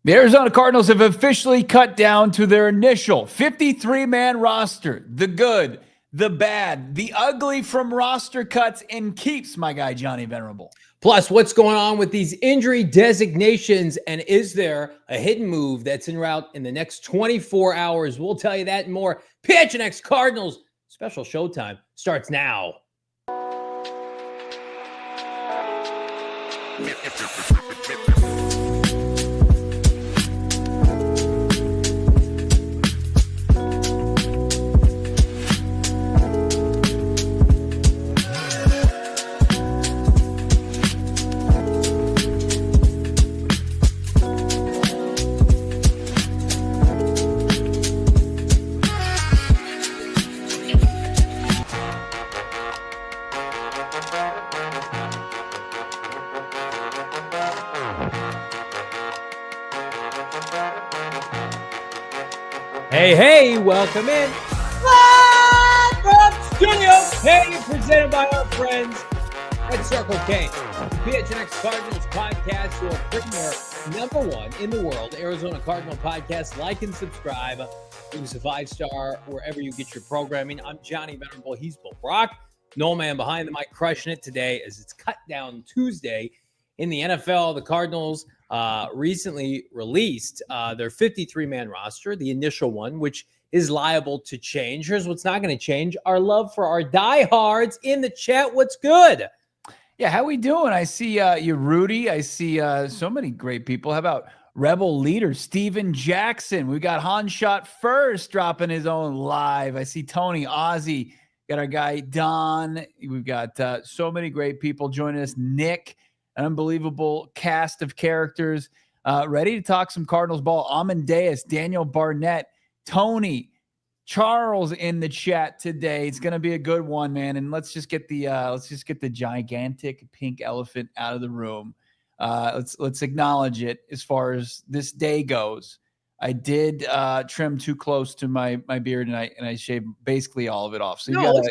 The Arizona Cardinals have officially cut down to their initial 53-man roster. The good, the bad, the ugly from roster cuts and keeps, my guy Johnny Venerable. Plus, what's going on with these injury designations, and is there a hidden move that's en route in the next 24 hours? We'll tell you that and more. PHNX Cardinals special showtime starts now. Hey, welcome in. Live from Studio K, presented by our friends at Circle K. PHNX Cardinals podcast, your premier #1 in the world Arizona Cardinal podcast. Like and subscribe. Give us a 5-star wherever you get your programming. I'm Johnny Venerable. He's Bill Brack. Noel Man behind the mic, crushing it today as it's cut down Tuesday in the NFL. The Cardinals recently released their 53-man roster, the initial one, which is liable to change. Here's what's not going to change: our love for our diehards in the chat. What's good? Yeah, how we doing? I see you, Rudy. I see so many great people. How about Rebel leader Steven Jackson? We got Han Shot First dropping his own live. I see Tony, Ozzy. Got our guy Don. We've got so many great people joining us. Nick, an unbelievable cast of characters. Ready to talk some Cardinals ball. Amadeus, Daniel Barnett, Tony, Charles in the chat today. It's going to be a good one, man. And let's just get the gigantic pink elephant out of the room. Let's acknowledge it. As far as this day goes, I did trim too close to my beard, and I shaved basically all of it off. So it's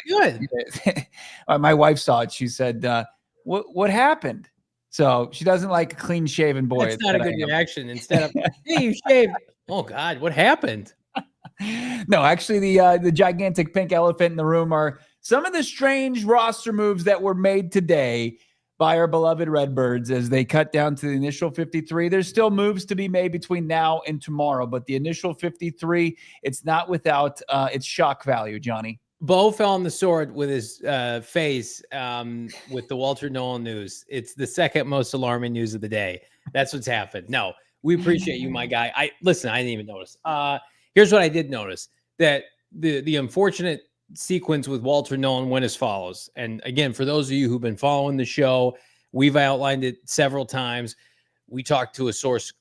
good. My wife saw it. She said, "What happened?" So she doesn't like a clean shaven boy. That's not a good reaction. Instead of, "Hey, you shaved." Oh God, what happened? No, actually, the gigantic pink elephant in the room are some of the strange roster moves that were made today by our beloved Redbirds as they cut down to the initial 53. There's still moves to be made between now and tomorrow, but the initial 53, it's not without its shock value, Johnny. Bo fell on the sword with his face with the Walter Nolen news. It's the second most alarming news of the day. That's what's happened. No, we appreciate you, my guy. I didn't even notice. Here's what I did notice, that the unfortunate sequence with Walter Nolen went as follows. And again, for those of you who've been following the show, we've outlined it several times. We talked to a source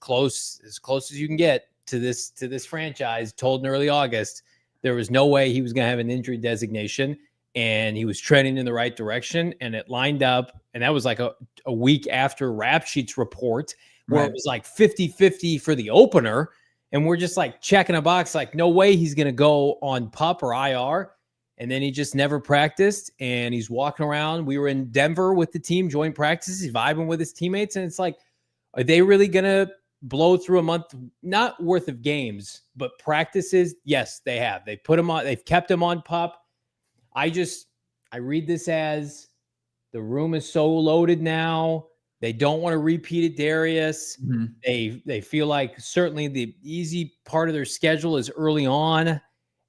as close as you can get to this franchise, told in early August there was no way he was going to have an injury designation, and he was trending in the right direction, and it lined up. And that was like a week after Rap Sheet's report, where It was like 50-50 for the opener. And we're just like checking a box, like no way he's going to go on PUP or IR. And then he just never practiced, and he's walking around. We were in Denver with the team, joint practices. He's vibing with his teammates. And it's like, are they really going to blow through a month, not worth of games, but practices? Yes, they have. They put him on, they've kept him on PUP. I read this as the room is so loaded now. They don't want to repeat it, Darius. Mm-hmm. They feel like certainly the easy part of their schedule is early on.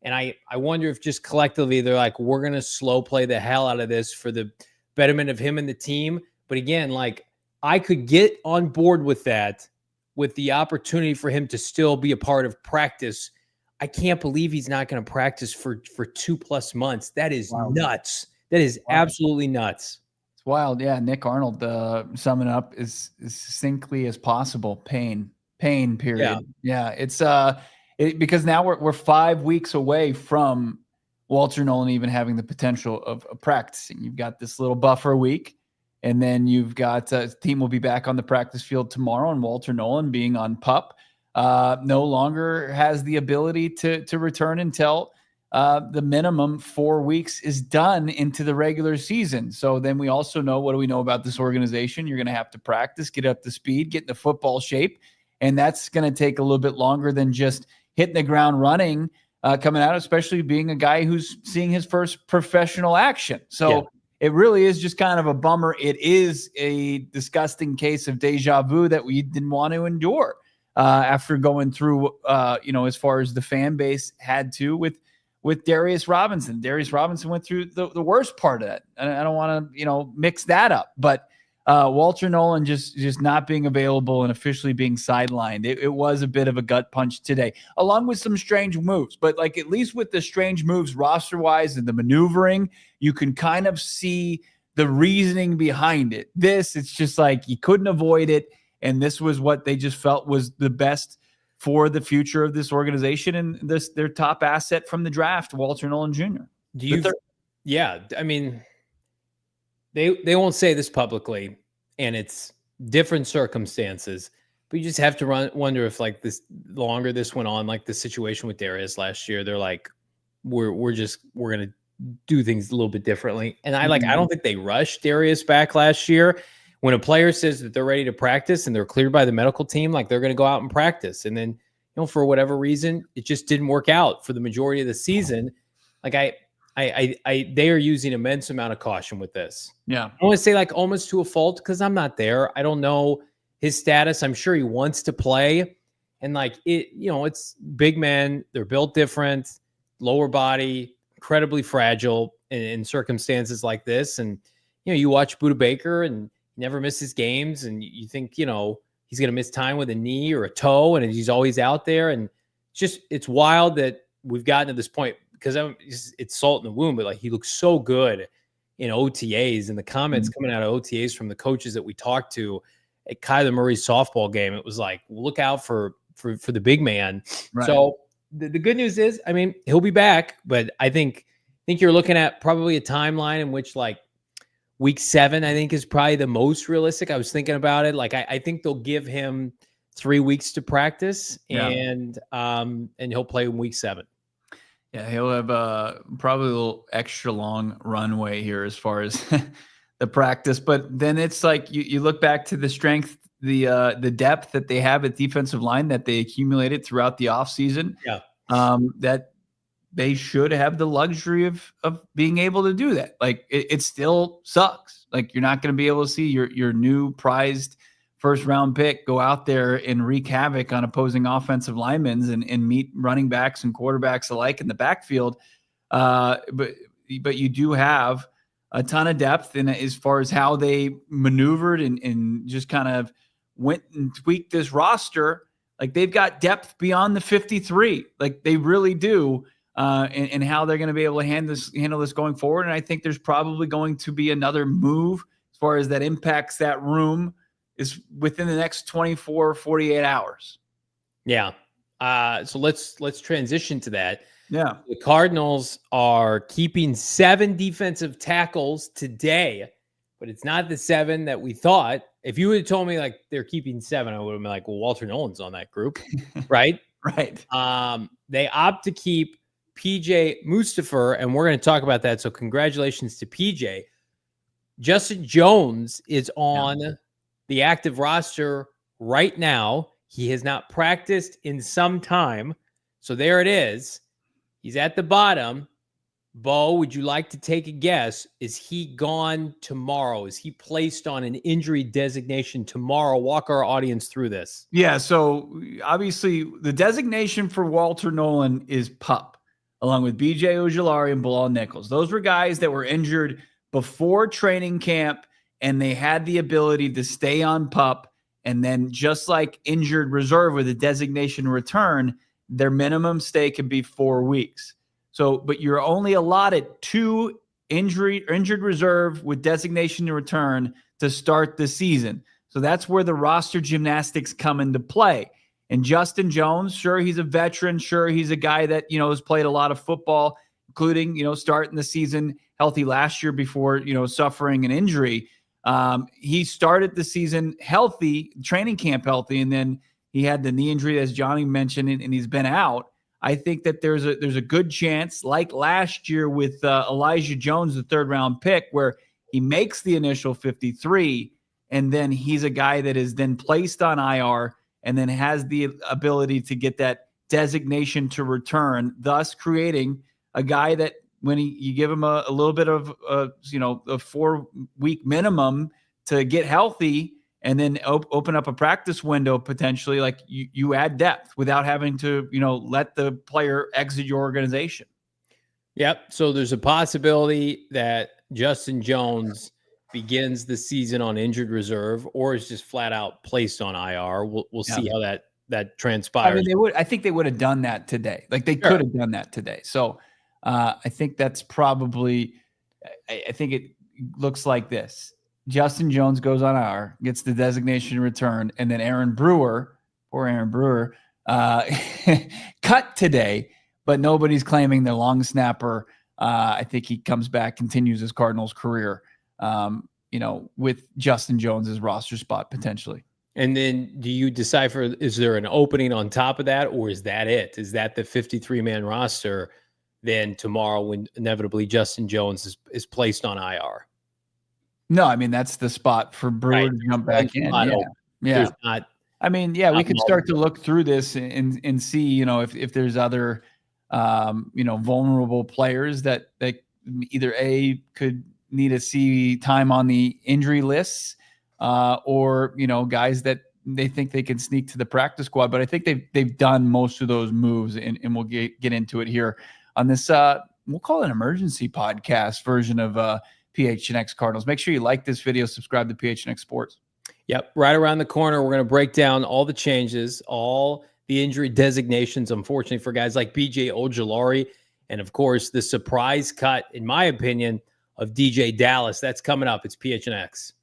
And I wonder if just collectively they're like, we're going to slow play the hell out of this for the betterment of him and the team. But again, like I could get on board with that, with the opportunity for him to still be a part of practice. I can't believe he's not going to practice for 2+ months. That is nuts. That is absolutely nuts. It's wild. Yeah. Nick Arnold summing up as succinctly as possible. Pain, period. Yeah. It's because now we're 5 weeks away from Walter Nolen even having the potential of practicing. You've got this little buffer week, and then you've got the team will be back on the practice field tomorrow, and Walter Nolen, being on PUP, no longer has the ability to return until the minimum 4 weeks is done into the regular season. So then we also know, what do we know about this organization? You're going to have to practice, get up to speed, get into football shape. And that's going to take a little bit longer than just hitting the ground running coming out, especially being a guy who's seeing his first professional action. So it really is just kind of a bummer. It is a disgusting case of deja vu that we didn't want to endure after going through, as far as the fan base had to with Darius Robinson. Darius Robinson went through the worst part of that. I don't want to, mix that up, but Walter Nolen just not being available and officially being sidelined. It was a bit of a gut punch today, along with some strange moves. But like at least with the strange moves roster-wise and the maneuvering, you can kind of see the reasoning behind it. It's just like you couldn't avoid it, and this was what they just felt was the best for the future of this organization and their top asset from the draft, Walter Nolen Jr. I mean, they won't say this publicly, and it's different circumstances, but you just have to wonder if like this longer this went on, like the situation with Darius last year, they're like, we're going to do things a little bit differently. And I don't think they rushed Darius back last year. When a player says that they're ready to practice and they're cleared by the medical team, like they're going to go out and practice. And then, for whatever reason, it just didn't work out for the majority of the season. Like they are using immense amount of caution with this. Yeah. I want to say like almost to a fault because I'm not there. I don't know his status. I'm sure he wants to play. And like it's big men. They're built different, lower body, incredibly fragile in circumstances like this. And, you watch Budda Baker and never misses games. And you think, he's going to miss time with a knee or a toe and he's always out there. And it's wild that we've gotten to this point. Because it's salt in the wound, but like he looks so good in OTAs, and the comments coming out of OTAs from the coaches that we talked to at Kyler Murray's softball game, it was like, look out for the big man. Right. So the good news is, I mean, he'll be back, but I think you're looking at probably a timeline in which like week 7, I think is probably the most realistic. I was thinking about it. Like I think they'll give him 3 weeks to practice and he'll play in week 7. Yeah, he'll have probably a little extra long runway here as far as the practice. But then it's like you look back to the strength, the depth that they have at defensive line that they accumulated throughout the offseason. Yeah. That they should have the luxury of being able to do that. Like it still sucks. Like you're not going to be able to see your new prized first round pick go out there and wreak havoc on opposing offensive linemen and meet running backs and quarterbacks alike in the backfield. But you do have a ton of depth in as far as how they maneuvered and just kind of went and tweaked this roster. Like they've got depth beyond the 53. Like they really do. And how they're going to be able to handle this going forward. And I think there's probably going to be another move as far as that impacts that room is within the next 24, 48 hours. Yeah. So let's transition to that. Yeah. The Cardinals are keeping 7 defensive tackles today, but it's not the 7 that we thought. If you would have told me like they're keeping 7, I would have been like, well, Walter Nolen's on that group. Right. Right. They opt to keep PJ Mustipher, and we're going to talk about that. So congratulations to PJ. Justin Jones is on the active roster right now. He has not practiced in some time. So there it is. He's at the bottom. Bo, would you like to take a guess? Is he gone tomorrow? Is he placed on an injury designation tomorrow? Walk our audience through this. Yeah, so obviously the designation for Walter Nolen is PUP, along with BJ Ojulari and Bilal Nichols. Those were guys that were injured before training camp, and they had the ability to stay on PUP. And then just like injured reserve with a designation return, their minimum stay can be 4 weeks. So, but you're only allotted 2 injured reserve with designation to return to start the season. So that's where the roster gymnastics come into play. And Justin Jones, sure, he's a veteran. Sure, he's a guy that, has played a lot of football, including, starting the season healthy last year before, suffering an injury. He started the season healthy, training camp healthy, and then he had the knee injury, as Johnny mentioned, and he's been out. I think that there's a good chance, like last year with Elijah Jones, the 3rd-round pick, where he makes the initial 53, and then he's a guy that is then placed on IR and then has the ability to get that designation to return, thus creating a guy that when you give him a little bit of, a 4-week minimum to get healthy and then open up a practice window potentially, like you add depth without having to, let the player exit your organization. Yep. So there's a possibility that Justin Jones begins the season on injured reserve or is just flat out placed on IR. We'll see how that transpires. I mean, I think they would have done that today. Like they could have done that today. So I think that's probably, I think it looks like this. Justin Jones goes on IR, gets the designation return, and then poor Aaron Brewer, cut today, but nobody's claiming the long snapper. I think he comes back, continues his Cardinals career, with Justin Jones's roster spot potentially. And then do you decipher, is there an opening on top of that, or is that it? Is that the 53-man roster then tomorrow when inevitably Justin Jones is placed on IR? No, I mean, that's the spot for Brewer to jump back in. Yeah. We could start to look through this and see, if there's other, vulnerable players that either A, could need to see time on the injury lists, or, guys that they think they can sneak to the practice squad. But I think they've done most of those moves, and we'll get into it here on this, we'll call it an emergency podcast version of PHNX Cardinals. Make sure you like this video, subscribe to PHNX Sports. Yep. Right around the corner, we're going to break down all the changes, all the injury designations, unfortunately, for guys like BJ Ojulari, and of course, the surprise cut, in my opinion, of DeeJay Dallas. That's coming up. It's PHNX.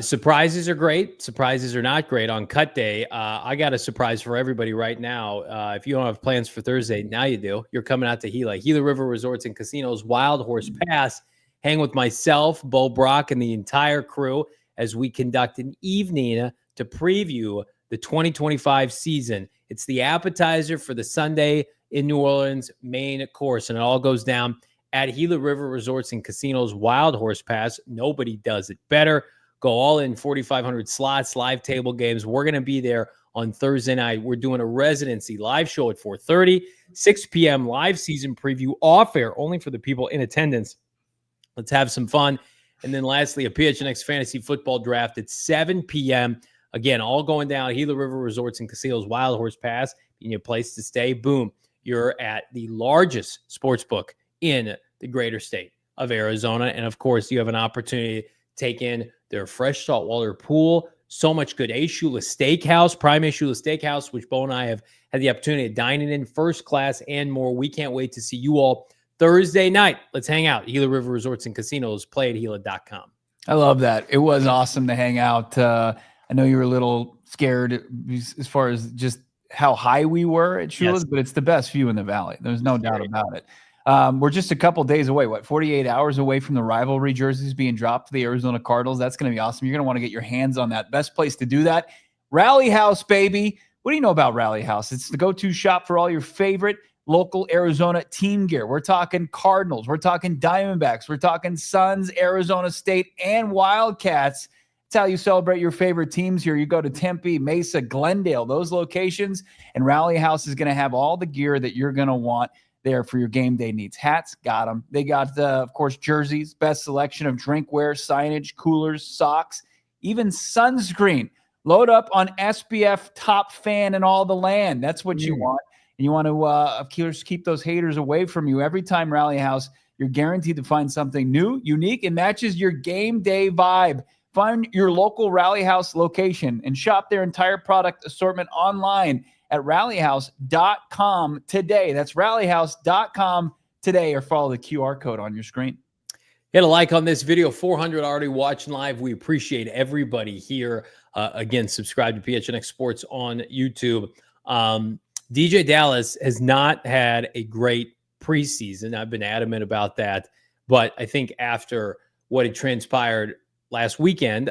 Surprises are great. Surprises are not great on cut day. I got a surprise for everybody right now. If you don't have plans for Thursday, now you do. You're coming out to Gila River Resorts and Casinos Wild Horse Pass. Hang with myself, Bo Brack, and the entire crew as we conduct an evening to preview the 2025 season. It's the appetizer for the Sunday in New Orleans main course, and it all goes down at Gila River Resorts and Casinos Wild Horse Pass. Nobody does it better. Go all in, 4,500 slots, live table games. We're going to be there on Thursday night. We're doing a residency live show at 4:30, 6 p.m. live season preview off air, only for the people in attendance. Let's have some fun. And then lastly, a PHNX fantasy football draft at 7 p.m. Again, all going down Gila River Resorts and Casinos Wild Horse Pass. In your place to stay, boom, you're at the largest sports book in the greater state of Arizona. And of course, you have an opportunity to take in their fresh saltwater pool. So much good. Ashula Steakhouse, Prime Ashula Steakhouse, which Bo and I have had the opportunity of dining in first class and more. We can't wait to see you all Thursday night. Let's hang out. Gila River Resorts and Casinos. Play at Gila.com. I love that. It was awesome to hang out. I know you were a little scared as far as just how high we were at Shula's, but it's the best view in the valley. There's no doubt about it. We're just a couple days away, 48 hours away from the rivalry jerseys being dropped to the Arizona Cardinals. That's going to be awesome. You're going to want to get your hands on that. Best place to do that, Rally House, baby. What do you know about Rally House? It's the go-to shop for all your favorite local Arizona team gear. We're talking Cardinals. We're talking Diamondbacks. We're talking Suns, Arizona State, and Wildcats. That's how you celebrate your favorite teams here. You go to Tempe, Mesa, Glendale, those locations, and Rally House is going to have all the gear that you're going to want there for your game day needs. Hats, got them. They got, of course, jerseys, best selection of drinkware, signage, coolers, socks, even sunscreen. Load up on SPF Top Fan and all the land. That's what you want. And you want to, of course, keep those haters away from you. Every time Rally House, you're guaranteed to find something new, unique, and matches your game day vibe. Find your local Rally House location and shop their entire product assortment online at rallyhouse.com today. That's rallyhouse.com today, or follow the QR code on your screen. Hit a like on this video. 400 already watching live. We appreciate everybody here. Again, subscribe to PHNX Sports on YouTube. DeeJay Dallas has not had a great preseason. I've been adamant about that. But I think after what had transpired last weekend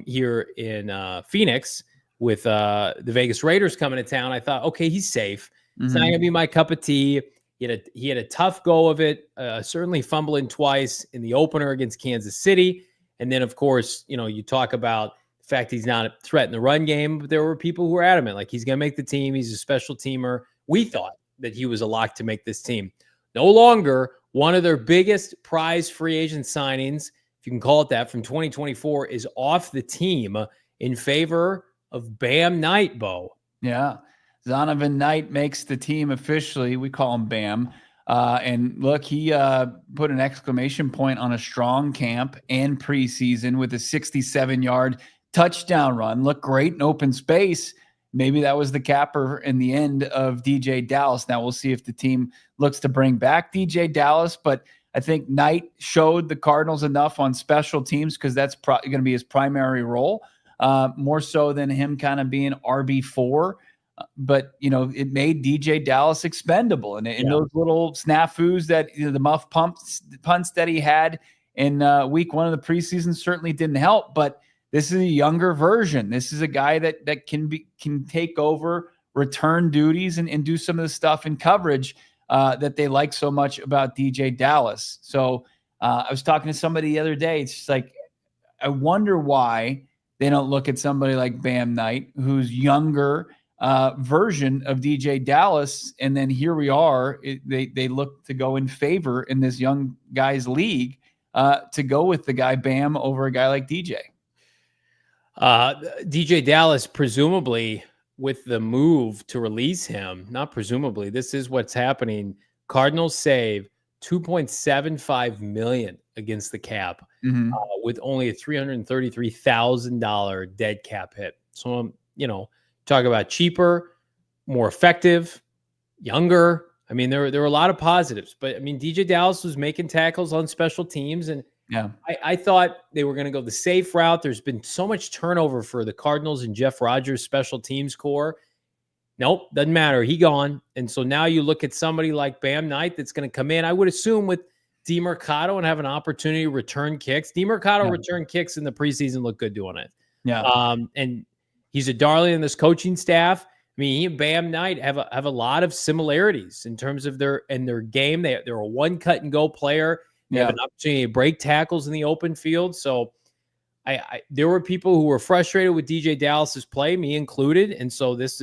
here in Phoenix with the Vegas Raiders coming to town, I thought, okay, he's safe. It's not going to be my cup of tea. He had a tough go of it, certainly fumbling twice in the opener against Kansas City. And then, of course, you talk about fact he's not a threat in the run game, but there were people who were adamant, like he's going to make the team. He's a special teamer. We thought that he was a lock to make this team. No longer. One of their biggest prize free agent signings, if you can call it that, from 2024 is off the team in favor of Bam Knight, Bo. Yeah. Zonovan Knight makes the team officially. We call him Bam. And look, he put an exclamation point on a strong camp and preseason with a 67-yard touchdown run. Looked great in open space. Maybe that was the capper in the end of DeeJay Dallas. Now we'll see if the team looks to bring back DeeJay Dallas, but I think Knight showed the Cardinals enough on special teams because that's going to be his primary role, more so than him kind of being RB4. But, it made DeeJay Dallas expendable. And in those little snafus that, the muff punts that he had in week 1 of the preseason certainly didn't help. But this is a younger version. This is a guy that can take over return duties and do some of the stuff in coverage that they like so much about DeeJay Dallas. So I was talking to somebody the other day. It's just like, I wonder why they don't look at somebody like Bam Knight, who's younger version of DeeJay Dallas. And then here we are. They look to go in favor in this young guy's league to go with the guy Bam over a guy like DeeJay. DeeJay Dallas, presumably with the move to release him, not presumably, this is what's happening. Cardinals save $2.75 million against the cap with only a $333,000 dead cap hit. So, talk about cheaper, more effective, younger. I mean, there were a lot of positives, but I mean, DeeJay Dallas was making tackles on special teams, and I thought they were going to go the safe route. There's been so much turnover for the Cardinals and Jeff Rogers' special teams core. Nope, doesn't matter. He gone. And so now you look at somebody like Bam Knight that's going to come in, I would assume, with DeMercado and have an opportunity to return kicks. DeMercado return kicks in the preseason, look good doing it. Yeah. And he's a darling in this coaching staff. I mean, he and Bam Knight have a lot of similarities in terms of their game. They're a one cut and go player. They have an opportunity to break tackles in the open field. So there were people who were frustrated with DeeJay Dallas's play, me included. And so it's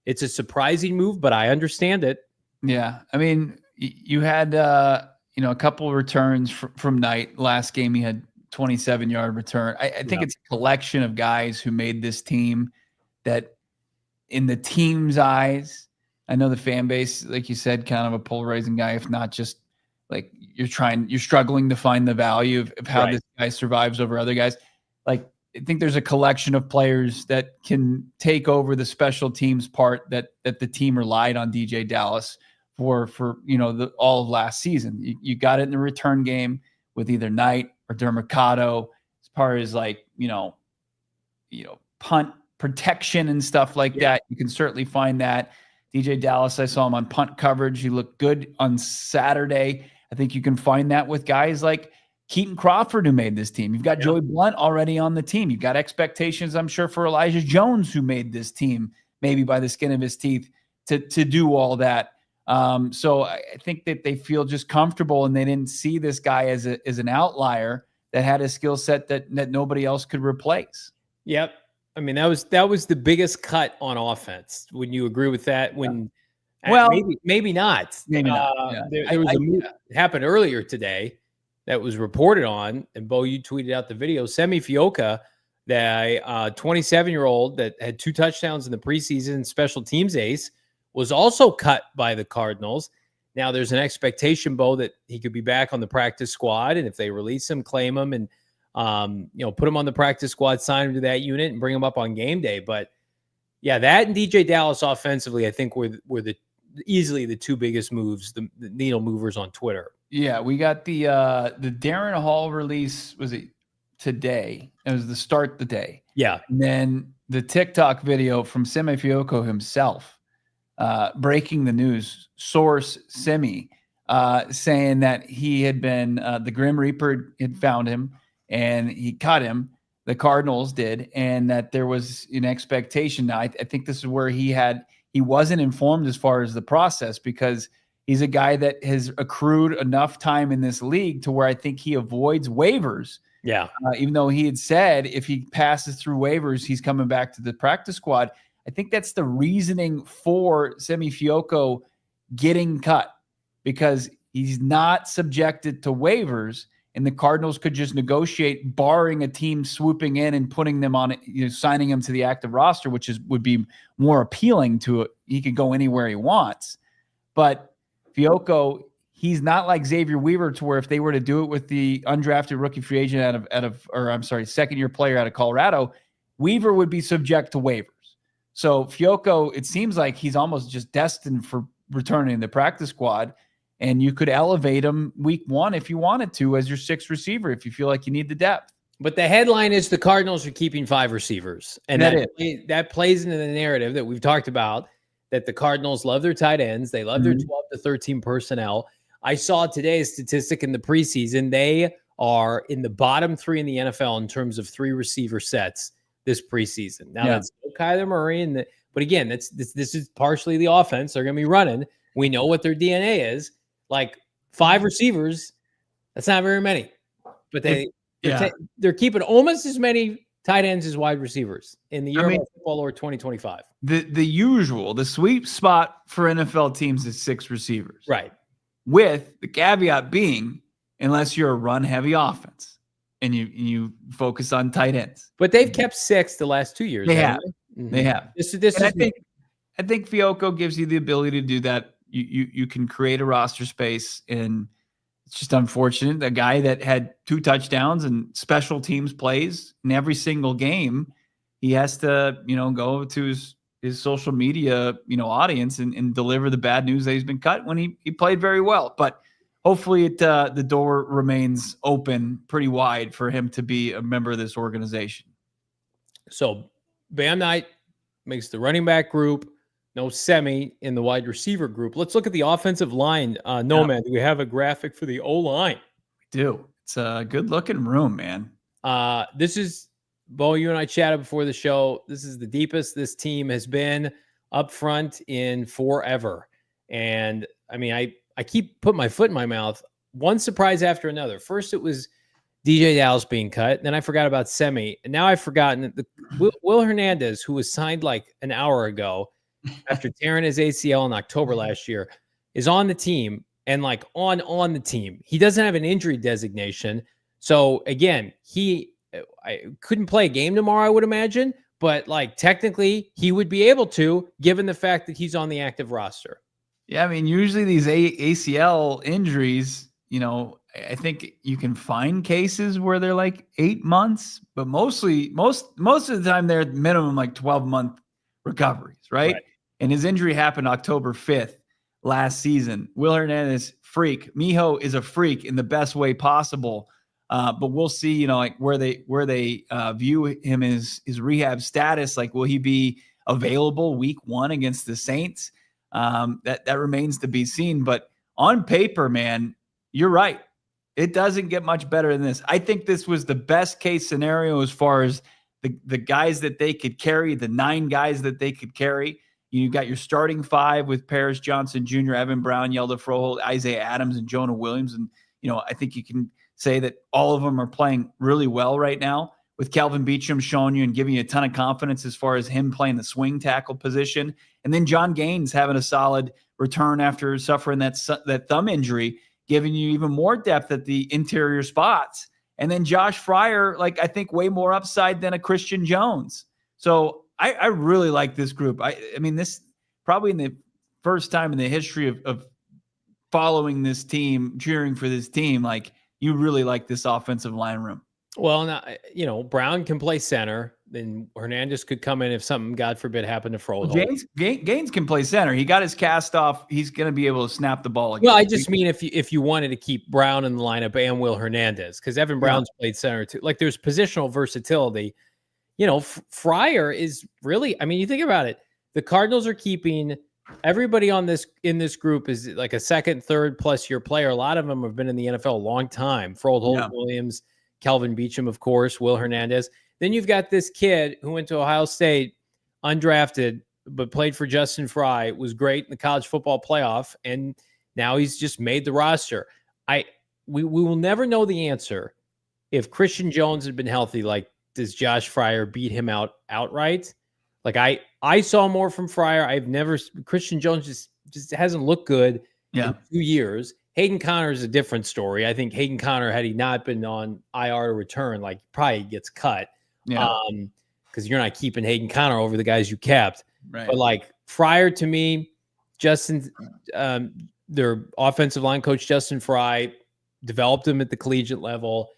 a surprising move, but I understand it. Yeah. I mean, you had, a couple of returns from Knight. Last game, he had 27-yard return. I think it's a collection of guys who made this team that in the team's eyes, I know the fan base, like you said, kind of a polarizing guy, if not just like you're struggling to find the value of how this guy survives over other guys. Like, I think there's a collection of players that can take over the special teams part that the team relied on DeeJay Dallas for all of last season. You got it in the return game with either Knight or DeMercado as far as like, punt protection and stuff like that. You can certainly find that. DeeJay Dallas, I saw him on punt coverage. He looked good on Saturday. I think you can find that with guys like Keaton Crawford, who made this team. You've got Joey Blunt already on the team. You've got expectations, I'm sure, for Elijah Jones, who made this team maybe by the skin of his teeth to do all that. So I think that they feel just comfortable, and they didn't see this guy as an outlier that had a skill set that nobody else could replace. Yep. I mean, that was the biggest cut on offense. Wouldn't you agree with that? Maybe not. Maybe not. There was a move that happened earlier today that was reported on, and Bo, you tweeted out the video. Simi Fehoko, the 27-year-old that had 2 touchdowns in the preseason, special teams ace, was also cut by the Cardinals. Now there's an expectation, Bo, that he could be back on the practice squad, and if they release him, claim him, and put him on the practice squad, sign him to that unit, and bring him up on game day. But yeah, that and DeeJay Dallas offensively, I think were easily the 2 biggest moves, the needle movers on Twitter. Yeah, we got the Darren Hall release, was it today? It was the start of the day. Yeah. And then the TikTok video from Simi Fehoko himself, breaking the news, source Simi, saying that he had been, the Grim Reaper had found him and he cut him. The Cardinals did, and that there was an expectation. Now, I think this is where he wasn't informed as far as the process, because he's a guy that has accrued enough time in this league to where I think he avoids waivers Yeah. Even though he had said if he passes through waivers, he's coming back to the practice squad. I think that's the reasoning for Simi Fehoko getting cut, because he's not subjected to waivers, and the Cardinals could just negotiate, barring a team swooping in and putting them on, signing him to the active roster, which would be more appealing to it. He could go anywhere he wants. But Fehoko, he's not like Xavier Weaver, to where if they were to do it with the undrafted rookie free agent second-year player out of Colorado, Weaver would be subject to waivers. So Fehoko, it seems like he's almost just destined for returning to the practice squad, and you could elevate him week 1 if you wanted to as your 6th receiver if you feel like you need the depth. But the headline is the Cardinals are keeping 5 receivers. And that plays into the narrative that we've talked about, that the Cardinals love their tight ends. They love their 12 to 13 personnel. I saw today's statistic in the preseason. They are in the bottom 3 in the NFL in terms of 3 receiver sets this preseason. Now that's Kyler Murray, but again, this is partially the offense. They're going to be running. We know what their DNA is. Like 5 receivers, that's not very many. But they're keeping almost as many tight ends as wide receivers in the year of football or 2025. The sweet spot for NFL teams is 6 receivers. Right. With the caveat being, unless you're a run-heavy offense and you focus on tight ends. But they've kept 6 the last 2 years. They have. They have. I think Fehoko gives you the ability to do that. You can create a roster space, and it's just unfortunate. A guy that had 2 touchdowns and special teams plays in every single game, he has to, go to his social media, audience and deliver the bad news that he's been cut when he played very well. But hopefully the door remains open pretty wide for him to be a member of this organization. So Bam Knight makes the running back group. No Semi in the wide receiver group. Let's look at the offensive line. Man, do we have a graphic for the O-line? We do. It's a good-looking room, man. This is, Bo, you and I chatted before the show. This is the deepest this team has been up front in forever. And, I keep putting my foot in my mouth. One surprise after another. First, it was DeeJay Dallas being cut. Then I forgot about Semi. And now I've forgotten Will Hernandez, who was signed like an hour ago, after tearing his ACL in October last year, is on the team and like on the team. He doesn't have an injury designation. So again, I couldn't play a game tomorrow, I would imagine, but like technically he would be able to, given the fact that he's on the active roster. Yeah. Usually these ACL injuries, I think you can find cases where they're like 8 months, but most of the time they're at minimum like 12-month recoveries, right? And his injury happened October 5th last season. Will Hernandez, freak. Miho is a freak in the best way possible. But we'll see, where they view him as his rehab status. Like, will he be available week 1 against the Saints? That remains to be seen. But on paper, man, you're right. It doesn't get much better than this. I think this was the best case scenario as far as the guys that they could carry, the 9 guys that they could carry. You got your starting 5 with Paris Johnson Jr., Evan Brown, Yelda Froholt, Isaiah Adams, and Jonah Williams. And, I think you can say that all of them are playing really well right now, with Calvin Beachum showing you and giving you a ton of confidence as far as him playing the swing tackle position. And then John Gaines having a solid return after suffering that thumb injury, giving you even more depth at the interior spots. And then Josh Fryer, I think way more upside than a Christian Jones. So I really like this group. This probably in the first time in the history of following this team, cheering for this team, you really like this offensive line room. Well, now, Brown can play center. Then Hernandez could come in if something, God forbid, happened to Froholt. Gaines can play center. He got his cast off. He's going to be able to snap the ball again. Well, I just mean if you wanted to keep Brown in the lineup and Will Hernandez, because Evan Brown's played center too. There's positional versatility. Fryer is really, you think about it, the Cardinals are keeping everybody in this group is like a second, third plus year player. A lot of them have been in the NFL a long time. Froholt, Williams, Calvin Beachum, of course, Will Hernandez. Then you've got this kid who went to Ohio State, undrafted, but played for Justin Fry, was great in the college football playoff, and now he's just made the roster. We will never know the answer if Christian Jones had been healthy, like, does Josh Fryer beat him outright? Like, I saw more from Fryer. Christian Jones just hasn't looked good in 2 years. Hayden Conner is a different story. I think Hayden Conner, had he not been on IR to return, like, probably gets cut. Because you're not keeping Hayden Conner over the guys you kept. Right. But, like, Fryer, to me, their offensive line coach, Justin Fry, developed him at the collegiate level.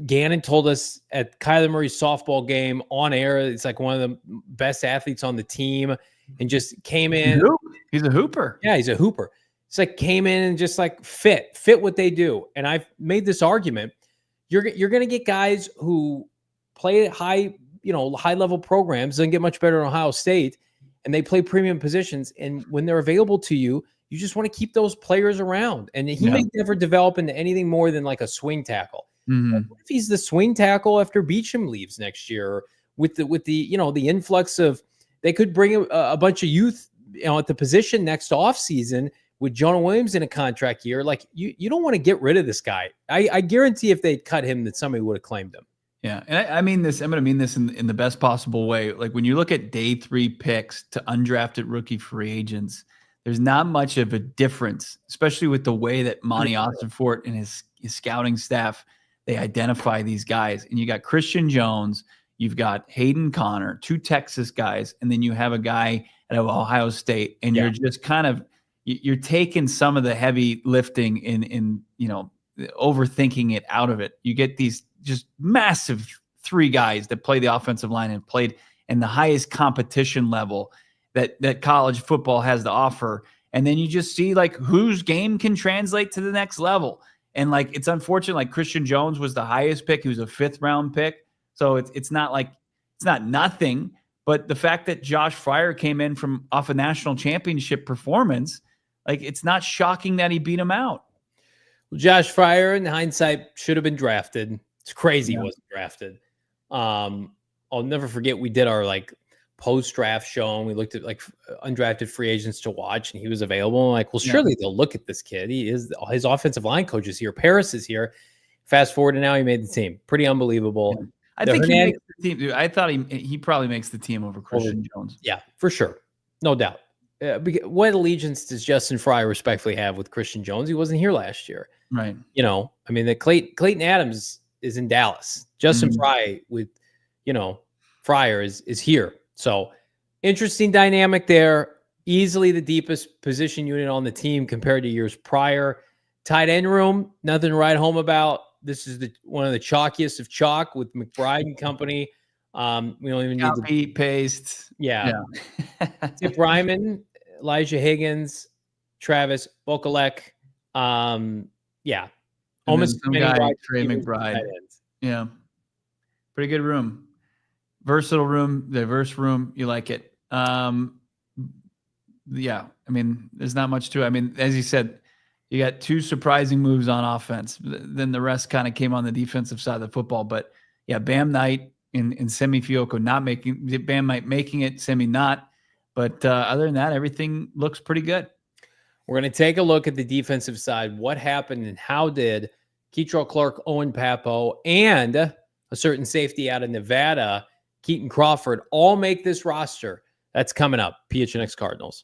Gannon told us at Kyler Murray's softball game on air, it's like one of the best athletes on the team, and just came in. He's a hooper. Yeah, he's a hooper. It's like came in and just like fit what they do. And I've made this argument. You're going to get guys who play at high level programs, doesn't get much better in Ohio State, and they play premium positions. And when they're available to you, you just want to keep those players around. And he may never develop into anything more than like a swing tackle. What if he's the swing tackle after Beachum leaves next year? With the influx of, they could bring a bunch of youth at the position next offseason with Jonah Williams in a contract year. Like, you don't want to get rid of this guy. I guarantee if they'd cut him, that somebody would have claimed him. Yeah, and I mean this. I'm going to mean this in the best possible way. Like, when you look at day 3 picks to undrafted rookie free agents, there's not much of a difference, especially with the way that Monty Ossenfort and his scouting staff, they identify these guys. And you got Christian Jones, you've got Hayden Conner, 2 Texas guys, and then you have a guy out of Ohio State, and you're just kind of you're taking some of the heavy lifting in overthinking it out of it. You get these just massive 3 guys that play the offensive line and played in the highest competition level that college football has to offer. And then you just see like whose game can translate to the next level. And like, it's unfortunate, like Christian Jones was the highest pick. He was a 5th round pick. So it's not like, it's not nothing, but the fact that Josh Fryer came in from off a national championship performance, like, it's not shocking that he beat him out. Well, Josh Fryer, in hindsight, should have been drafted. It's crazy he wasn't drafted. I'll never forget, we did our like post-draft show, and we looked at like undrafted free agents to watch, and he was available. I'm like, well, surely they'll look at this kid. His offensive line coach is here. Paris is here. Fast forward to now, he made the team. Pretty unbelievable. Yeah. I think he makes the team, dude. I thought he probably makes the team over Christian Jones. Yeah, for sure. No doubt. What allegiance does Justin Fry respectfully have with Christian Jones? He wasn't here last year. Right. I mean, the Clayton Adams is in Dallas. Justin Fry with, Fryer is here. So interesting dynamic there. Easily the deepest position unit on the team compared to years prior. Tight end room, nothing to write home about. This is one of the chalkiest of chalk with McBride and company. We don't even need to paste. Yeah. Tip Ryman, Elijah Higgins, Travis Bokalek. Almost some guy, Trey McBride. Yeah. Pretty good room. Versatile room, diverse room. You like it. I mean, there's not much to it. I mean, as you said, you got 2 surprising moves on offense. Then the rest kind of came on the defensive side of the football. But yeah, Bam Knight and Simi Fehoko not making, Bam Knight making it, Simi not. But other than that, everything looks pretty good. We're going to take a look at the defensive side. What happened and how did Kei'Trel Clark, Owen Pappoe, and a certain safety out of Nevada, Keaton Crawford, all make this roster? That's coming up. PHNX Cardinals.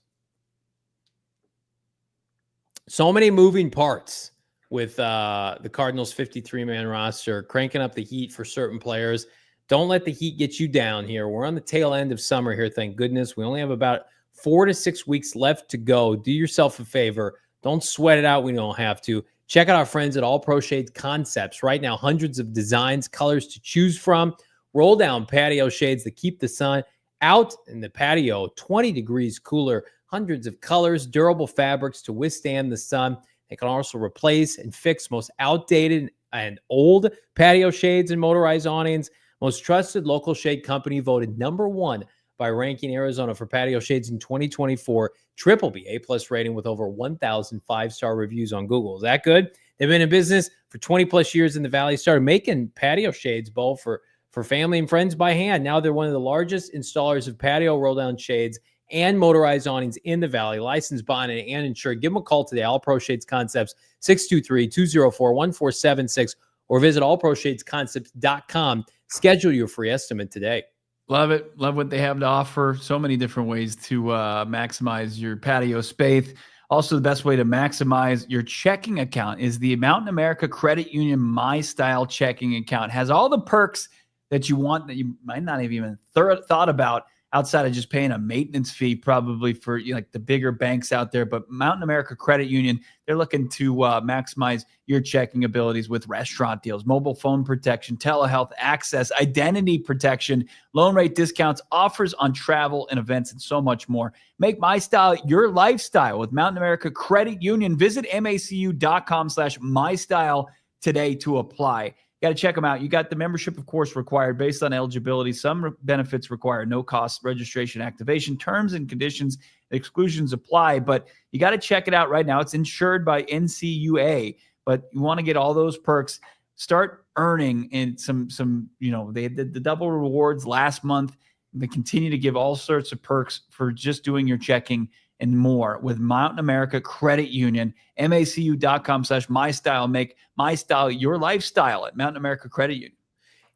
So many moving parts with the Cardinals 53-man roster, cranking up the heat for certain players. Don't let the heat get you down here. We're on the tail end of summer here, thank goodness. We only have about 4 to 6 weeks left to go. Do yourself a favor. Don't sweat it out. We don't have to. Check out our friends at All Pro Shades Concepts. Right now, hundreds of designs, colors to choose from. Roll down patio shades that keep the sun out in the patio 20 degrees cooler. Hundreds of colors, durable fabrics to withstand the sun. They can also replace and fix most outdated and old patio shades and motorized awnings. Most trusted local shade company, voted #1 by Ranking Arizona for patio shades in 2024. Triple B A+ rating with over 1,000 5-star reviews on Google. Is that good? They've been in business for 20 plus years in the Valley. Started making patio shades, Bo, for family and friends by hand. Now they're one of the largest installers of patio roll-down shades and motorized awnings in the Valley. Licensed, bonded, and insured. Give them a call today. All Pro Shades Concepts, 623-204-1476. or visit allproshadesconcepts.com. Schedule your free estimate today. Love it. Love what they have to offer. So many different ways to maximize your patio space. Also, the best way to maximize your checking account is the Mountain America Credit Union My Style checking account. It has all the perks that you want that you might not have even thought about outside of just paying a maintenance fee, probably for like the bigger banks out there. But Mountain America Credit Union, they're looking to maximize your checking abilities with restaurant deals, mobile phone protection, telehealth access, identity protection, loan rate discounts, offers on travel and events, and so much more. Make My Style your lifestyle with Mountain America Credit Union. Visit macu.com/mystyle today to apply. Got to check them out. You got the membership, of course, required based on eligibility. Some benefits require no cost registration activation. Terms and conditions, exclusions apply, but you got to check it out right now. It's insured by NCUA, but you want to get all those perks. Start earning in some, they did the double rewards last month. They continue to give all sorts of perks for just doing your checking and more with Mountain America Credit Union. macu.com/mystyle. Make My Style your lifestyle at Mountain America Credit Union.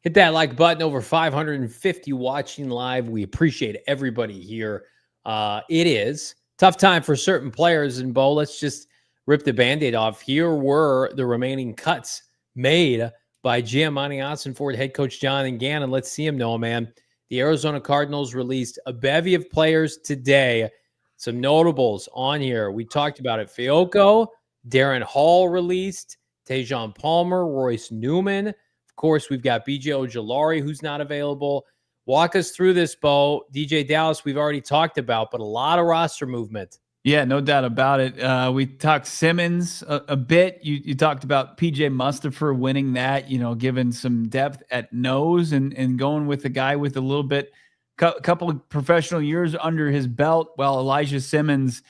Hit that like button. Over 550 watching live. We appreciate everybody here. It is tough time for certain players. And Bo, let's just rip the Band-Aid off. Here were the remaining cuts made by Giamatti Ossenford head coach Jonathan Gannon. Let's see him, Noah, man. The Arizona Cardinals released a bevy of players today. Some notables on here. We talked about it. Fehoko, Darren Hall released, Tajon Palmer, Royce Newman. Of course, we've got BJ Ojulari, who's not available. Walk us through this, Bo. DeeJay Dallas, we've already talked about, but a lot of roster movement. Yeah, no doubt about it. We talked Simmons a bit. You talked about PJ Mustipher winning that, given some depth at nose and going with a guy with a little bit, couple of professional years under his belt. Well, Elijah Simmons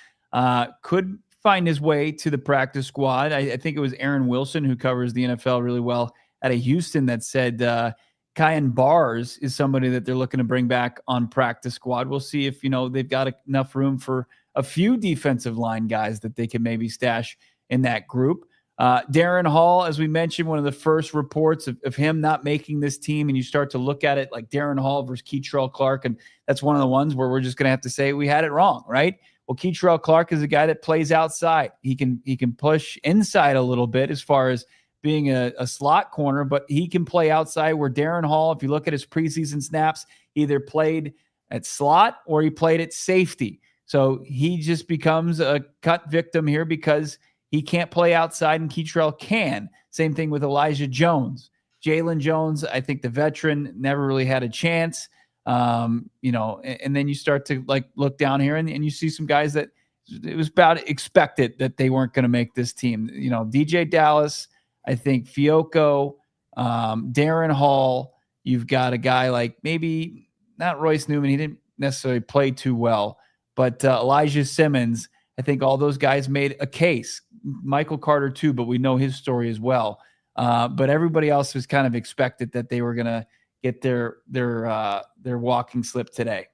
could find his way to the practice squad. I think it was Aaron Wilson, who covers the NFL really well out of Houston, that said Kyan Bars is somebody that they're looking to bring back on practice squad. We'll see if, they've got enough room for a few defensive line guys that they can maybe stash in that group. Darren Hall, as we mentioned, one of the first reports of him not making this team, and you start to look at it like Darren Hall versus Kei'Trel Clark, and that's one of the ones where we're just going to have to say we had it wrong, right? Well, Kei'Trel Clark is a guy that plays outside. He can push inside a little bit as far as being a slot corner, but he can play outside, where Darren Hall, if you look at his preseason snaps, either played at slot or he played at safety. So he just becomes a cut victim here because he can't play outside and Kei'Trel can. Same thing with Elijah Jones. Jalen Jones, I think the veteran, never really had a chance. And then you start to look down here and you see some guys that it was about expected that they weren't going to make this team. DeeJay Dallas, I think Fehoko, Darren Hall. You've got a guy like maybe not Royce Newman. He didn't necessarily play too well, but Elijah Simmons. I think all those guys made a case. Michael Carter too, but we know his story as well. But everybody else was kind of expected that they were going to get their walking slip today.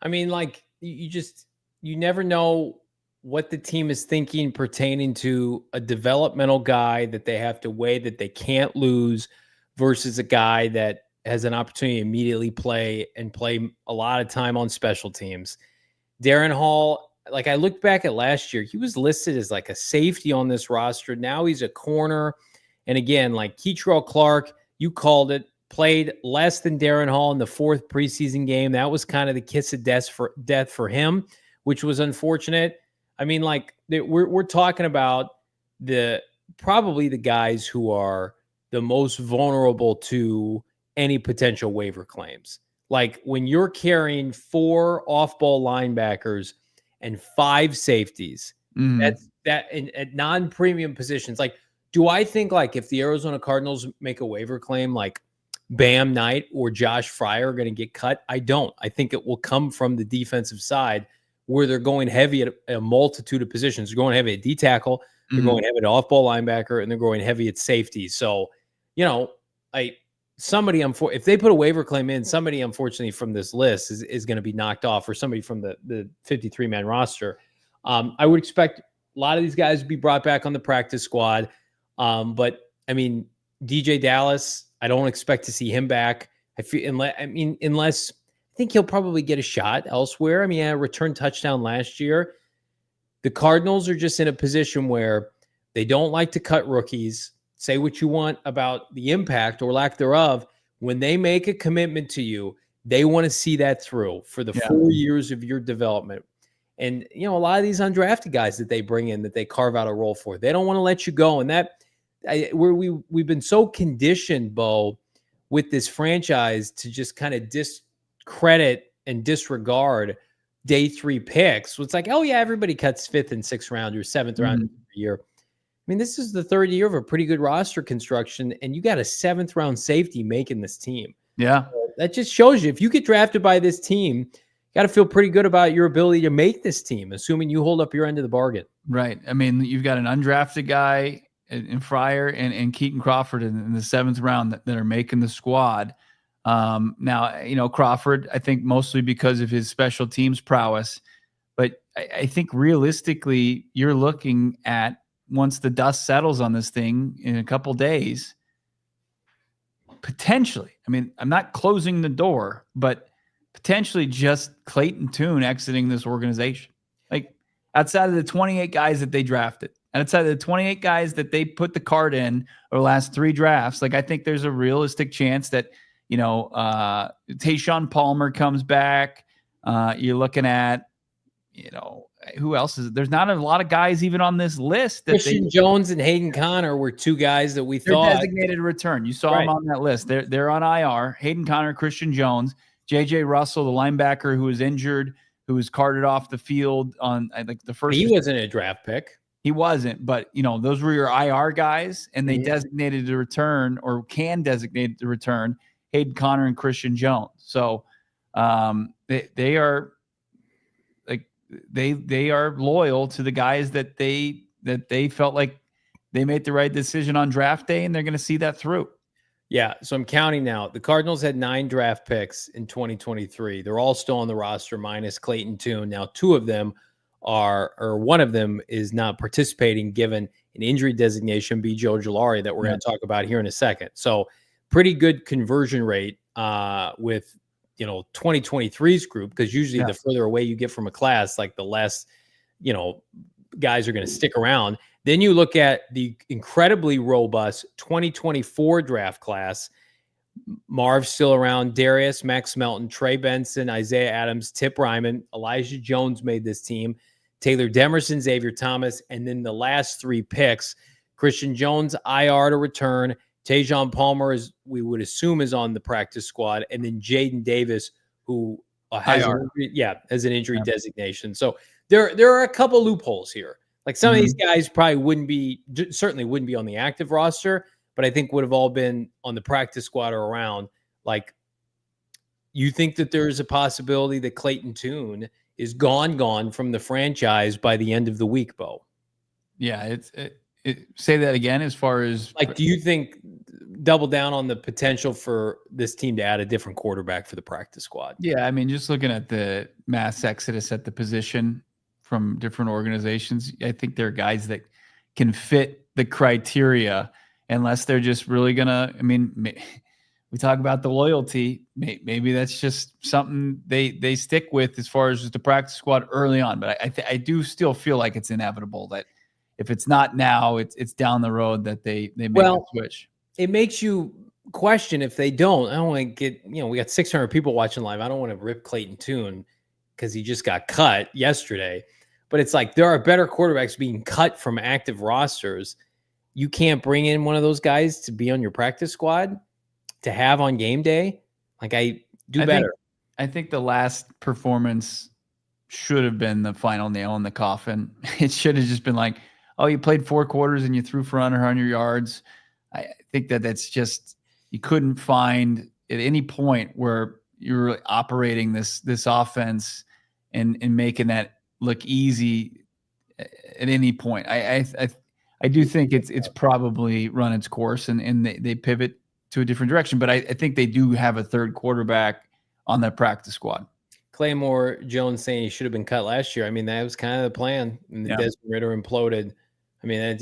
I mean, you never know what the team is thinking pertaining to a developmental guy that they have to weigh that they can't lose versus a guy that has an opportunity to immediately play a lot of time on special teams. Darren Hall, I looked back at last year, he was listed as a safety on this roster. Now he's a corner. And again, Kei'Trel Clark, you called it, played less than Darren Hall in the fourth preseason game. That was kind of the kiss of death for him, which was unfortunate. I mean, we're talking about probably the guys who are the most vulnerable to any potential waiver claims. When you're carrying 4 off-ball linebackers and 5 safeties, that's at non-premium positions. Do I think if the Arizona Cardinals make a waiver claim, Bam Knight or Josh Fryer are going to get cut? I don't. I think it will come from the defensive side, where they're going heavy at a multitude of positions. They're going heavy at D-tackle, they're going heavy at off-ball linebacker, and they're going heavy at safety. So, if they put a waiver claim in, somebody, unfortunately, from this list is going to be knocked off, or somebody from the 53-man roster. I would expect a lot of these guys to be brought back on the practice squad. But, I mean, DeeJay Dallas, I don't expect to see him back. Unless I think he'll probably get a shot elsewhere. I mean, a return touchdown last year. The Cardinals are just in a position where they don't like to cut rookies. Say what you want about the impact or lack thereof. When they make a commitment to you, they want to see that through for the 4 years of your development. And, a lot of these undrafted guys that they bring in, that they carve out a role for, they don't want to let you go. And we've been so conditioned, Bo, with this franchise to just kind of discredit and disregard day 3 picks. So it's like, oh yeah, everybody cuts 5th and 6th round or 7th round every year. I mean, this is the 3rd year of a pretty good roster construction, and you got a 7th round safety making this team. Yeah. So that just shows you, if you get drafted by this team, you got to feel pretty good about your ability to make this team, assuming you hold up your end of the bargain. Right. I mean, you've got an undrafted guy in Fryer and Keaton Crawford in the 7th round that are making the squad. Now, Crawford, I think mostly because of his special teams prowess, but I think realistically, you're looking at, once the dust settles on this thing in a couple days, potentially, I mean, I'm not closing the door, but potentially just Clayton Tune exiting this organization. Like, outside of the 28 guys that they drafted, and outside of the 28 guys that they put the card in over the last 3 drafts, like, I think there's a realistic chance that, Tayshaun Palmer comes back. You're looking at, who else is it? There's not a lot of guys even on this list. Christian Jones and Hayden Connor were 2 guys that they're designated return. You saw them on that list. They're on IR. Hayden Connor, Christian Jones, JJ Russell, the linebacker who was injured, who was carted off the field on, I think, the first. He wasn't a draft pick. He wasn't, but those were your IR guys, and they designated the return, or can designate the return, Hayden Connor and Christian Jones. So they are. They are loyal to the guys that they felt like they made the right decision on draft day, and they're going to see that through. Yeah. So I'm counting now. The Cardinals had 9 draft picks in 2023. They're all still on the roster minus Clayton Tune. Now, 2 of them one of them is not participating given an injury designation, BJ Ojulari, that we're going to talk about here in a second. So pretty good conversion rate with 2023's group, because usually the further away you get from a class, like the less, guys are going to stick around. Then you look at the incredibly robust 2024 draft class. Marv's still around. Darius, Max Melton, Trey Benson, Isaiah Adams, Tip Ryman, Elijah Jones made this team, Taylor Demerson, Xavier Thomas, and then the last 3 picks, Christian Jones, IR to return, Tayshaun Palmer, we would assume, is on the practice squad, and then Jaden Davis, who has an injury designation. So there are a couple loopholes here. Like, some of these guys probably certainly wouldn't be on the active roster, but I think would have all been on the practice squad or around. Like, you think that there's a possibility that Clayton Tune is gone from the franchise by the end of the week, Bo? Yeah, say that again, as far as, like, do you think double down on the potential for this team to add a different quarterback for the practice squad? Yeah, I mean, just looking at the mass exodus at the position from different organizations, I think there are guys that can fit the criteria, unless they're just really gonna. I mean, we talk about the loyalty. Maybe that's just something they stick with as far as just the practice squad early on. But I do still feel like it's inevitable that if it's not now, it's down the road that they make the switch. It makes you question if they don't. I don't want to get, we got 600 people watching live. I don't want to rip Clayton Tune because he just got cut yesterday. But it's like, there are better quarterbacks being cut from active rosters. You can't bring in one of those guys to be on your practice squad to have on game day. Like, I better. I think the last performance should have been the final nail in the coffin. It should have just been like, oh, you played 4 quarters and you threw for under 100 yards. I think that's just, you couldn't find at any point where you're really operating this offense and making that look easy at any point. I do think it's probably run its course and they pivot to a different direction. But I think they do have a third quarterback on that practice squad. Claymore Jones saying he should have been cut last year. I mean, that was kind of the plan. And Desmond Ritter imploded. I mean,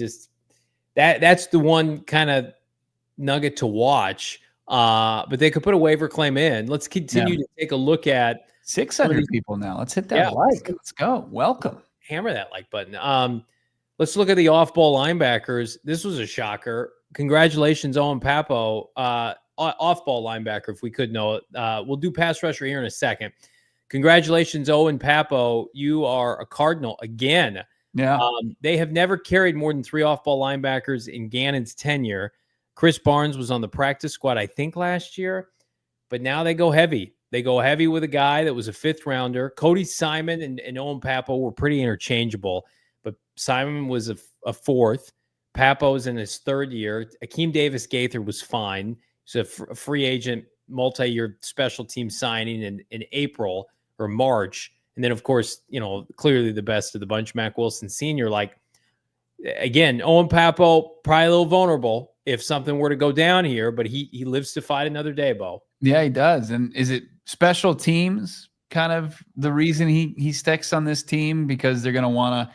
that's the one kind of nugget to watch. But they could put a waiver claim in. Let's continue to take a look at 600 people now. Let's hit that like. Let's go. Welcome. Hammer that like button. Let's look at the off-ball linebackers. This was a shocker. Congratulations, Owen Pappoe, off-ball linebacker, if we could know it. We'll do pass rusher here in a second. Congratulations, Owen Pappoe. You are a Cardinal again. Yeah. They have never carried more than 3 off-ball linebackers in Gannon's tenure. Chris Barnes was on the practice squad, I think, last year. But now they go heavy. They go heavy with a guy that was a 5th rounder. Cody Simon and Owen Pappoe were pretty interchangeable. But Simon was a 4th. Pappoe's in his 3rd year. Akeem Davis-Gaither was fine. He's a free agent, multi-year special team signing in April or March. And then, of course, clearly the best of the bunch, Mack Wilson Sr. Like, again, Owen Pappoe, probably a little vulnerable if something were to go down here, but he lives to fight another day, Bo. Yeah, he does. And is it special teams kind of the reason he sticks on this team? Because they're going to want to,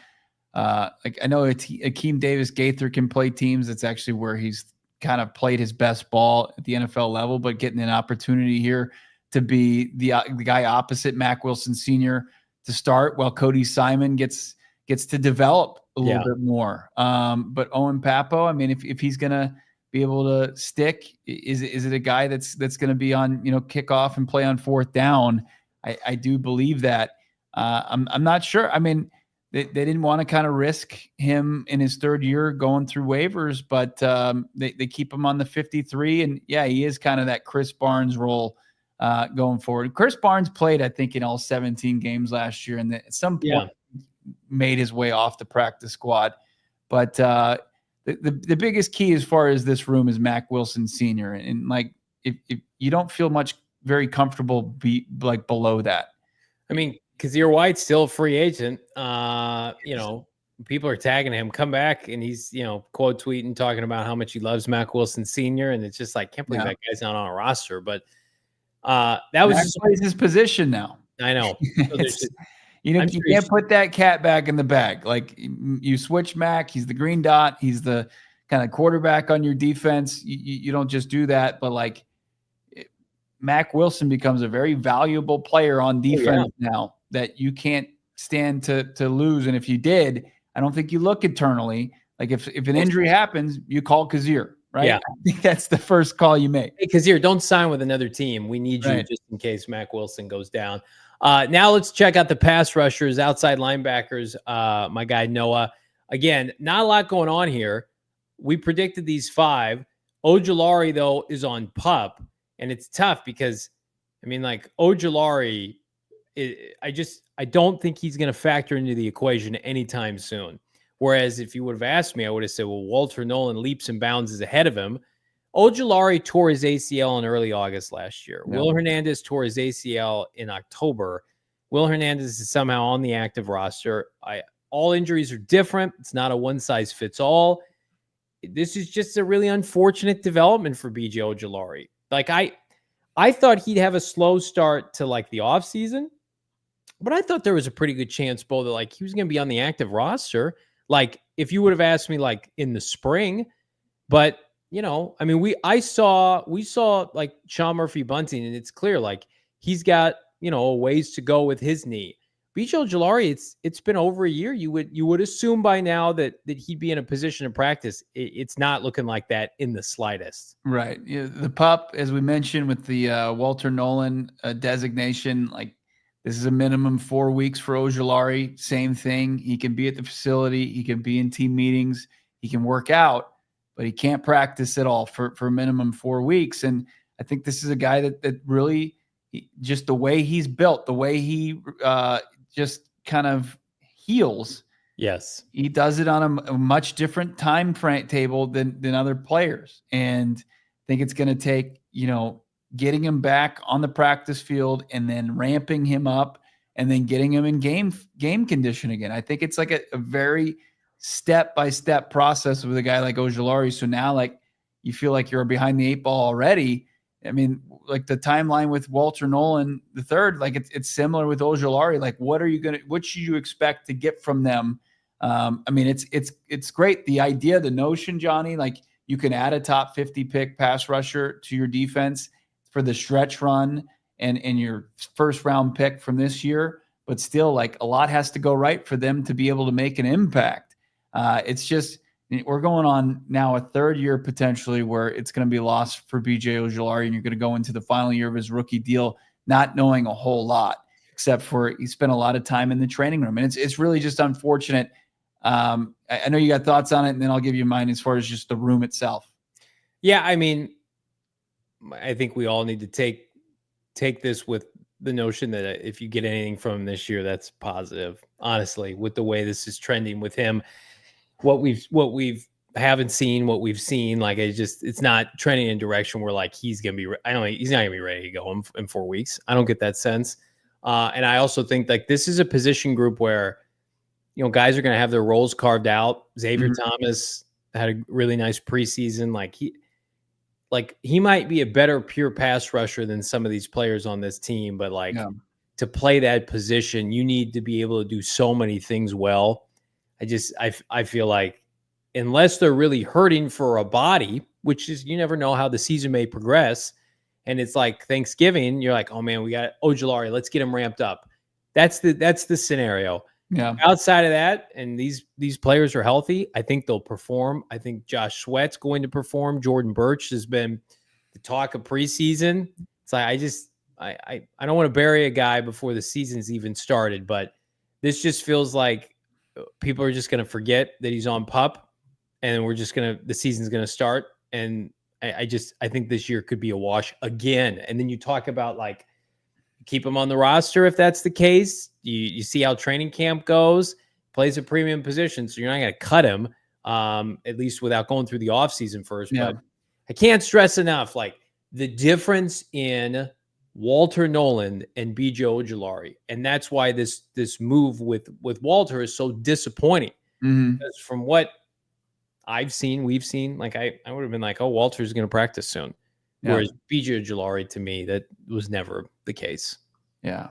I know Akeem Davis-Gaither can play teams. That's actually where he's kind of played his best ball at the NFL level, but getting an opportunity here to be the guy opposite Mack Wilson Sr. to start while Cody Simon gets to develop a little bit more. But Owen Pappoe, I mean, if he's going to be able to stick, is it a guy that's going to be on, kickoff and play on 4th down? I do believe that. I'm not sure. I mean, they didn't want to kind of risk him in his 3rd year going through waivers, but they keep him on the 53. And yeah, he is kind of that Chris Barnes role going forward. Chris Barnes played, I think, in all 17 games last year, and at some point made his way off the practice squad. But the biggest key as far as this room is Mack Wilson Sr. And like, if you don't feel very comfortable below that. I mean, Kazir White's still a free agent. People are tagging him, come back, and he's, quote tweeting, talking about how much he loves Mack Wilson Sr. And it's just like, can't believe that guy's not on a roster. But that was just his position now. I know. So you can't put that cat back in the bag. Like, you switch Mack, he's the green dot, he's the kind of quarterback on your defense. You don't just do that, but like, Mack Wilson becomes a very valuable player on defense now that you can't stand to lose. And if you did, I don't think you look internally. Like, if an injury happens, you call Kazir, right? Yeah. I think that's the first call you make. Hey, Kazir, don't sign with another team. We need you just in case Mack Wilson goes down. Now let's check out the pass rushers, outside linebackers. My guy Noah. Again, not a lot going on here. We predicted these 5. Ojulari, though, is on PUP, and it's tough because, I mean, like, Ojulari, I don't think he's going to factor into the equation anytime soon. Whereas if you would have asked me, I would have said, well, Walter Nolen leaps and bounds is ahead of him. Ojulari tore his ACL in early August last year. Will Hernandez tore his ACL in October. Will Hernandez is somehow on the active roster. All injuries are different. It's not a one-size-fits-all. This is just a really unfortunate development for BJ Ojulari. Like, I thought he'd have a slow start to, like, the offseason, but I thought there was a pretty good chance, Bo, that, like, he was going to be on the active roster. Like, if you would have asked me, like, in the spring, but I mean, we saw like Sean Murphy Bunting, and it's clear, like, he's got, a ways to go with his knee. BJ Ojulari, it's been over a year. You would assume by now that he'd be in a position to practice. It's not looking like that in the slightest. Right. Yeah, the PUP, as we mentioned, with the Walter Nolen designation, like, this is a minimum 4 weeks for Ojulari. Same thing. He can be at the facility. He can be in team meetings. He can work out, but he can't practice at all for minimum 4 weeks. And I think this is a guy that really, just the way he's built, the way he just kind of heals. Yes. He does it on a much different time frame table than other players. And I think it's going to take, getting him back on the practice field and then ramping him up and then getting him in game condition again. I think it's like a very step-by-step process with a guy like Ojulari. So now, like, you feel like you're behind the 8 ball already. I mean, like, the timeline with Walter Nolen III, like, it's similar with Ojulari. Like, what should you expect to get from them? I mean, it's great. The idea, the notion, Johnny, like, you can add a top 50 pick pass rusher to your defense for the stretch run and your first round pick from this year. But still, like, a lot has to go right for them to be able to make an impact. It's just, we're going on now a third year potentially where it's going to be lost for BJ Ojulari, and you're going to go into the final year of his rookie deal not knowing a whole lot, except for he spent a lot of time in the training room. And it's really just unfortunate. I know you got thoughts on it, and then I'll give you mine as far as just the room itself. Yeah, I mean, I think we all need to take this with the notion that if you get anything from this year, that's positive. Honestly, with the way this is trending with him, what we've haven't seen, what we've seen, like, it's not trending in a direction where, like, he's not gonna be ready to go in 4 weeks. I don't get that sense. And I also think, like, this is a position group where, guys are going to have their roles carved out. Xavier Thomas had a really nice preseason. He might be a better pure pass rusher than some of these players on this team, but to play that position, you need to be able to do so many things well. I feel like unless they're really hurting for a body, which is, you never know how the season may progress. And it's like Thanksgiving, you're like, oh man, we got Ojulari, let's get him ramped up. That's the scenario. Yeah. Outside of that, and these players are healthy, I think they'll perform. I think Josh Sweat's going to perform. Jordan Bruch has been the talk of preseason. It's like, I don't want to bury a guy before the season's even started, but this just feels like people are just going to forget that he's on PUP, and the season's going to start. And I think this year could be a wash again. And then you talk about, like, keep him on the roster if that's the case. You see how training camp goes, plays a premium position, so you're not going to cut him, at least without going through the offseason first. Yeah. But I can't stress enough, like, the difference in Walter Nolen and BJ Ojulari. And that's why this move with Walter is so disappointing. Because from what we've seen, like, I would have been like, oh, Walter's going to practice soon. Yeah. Whereas BJ Ojulari, to me, that was never the case. Yeah.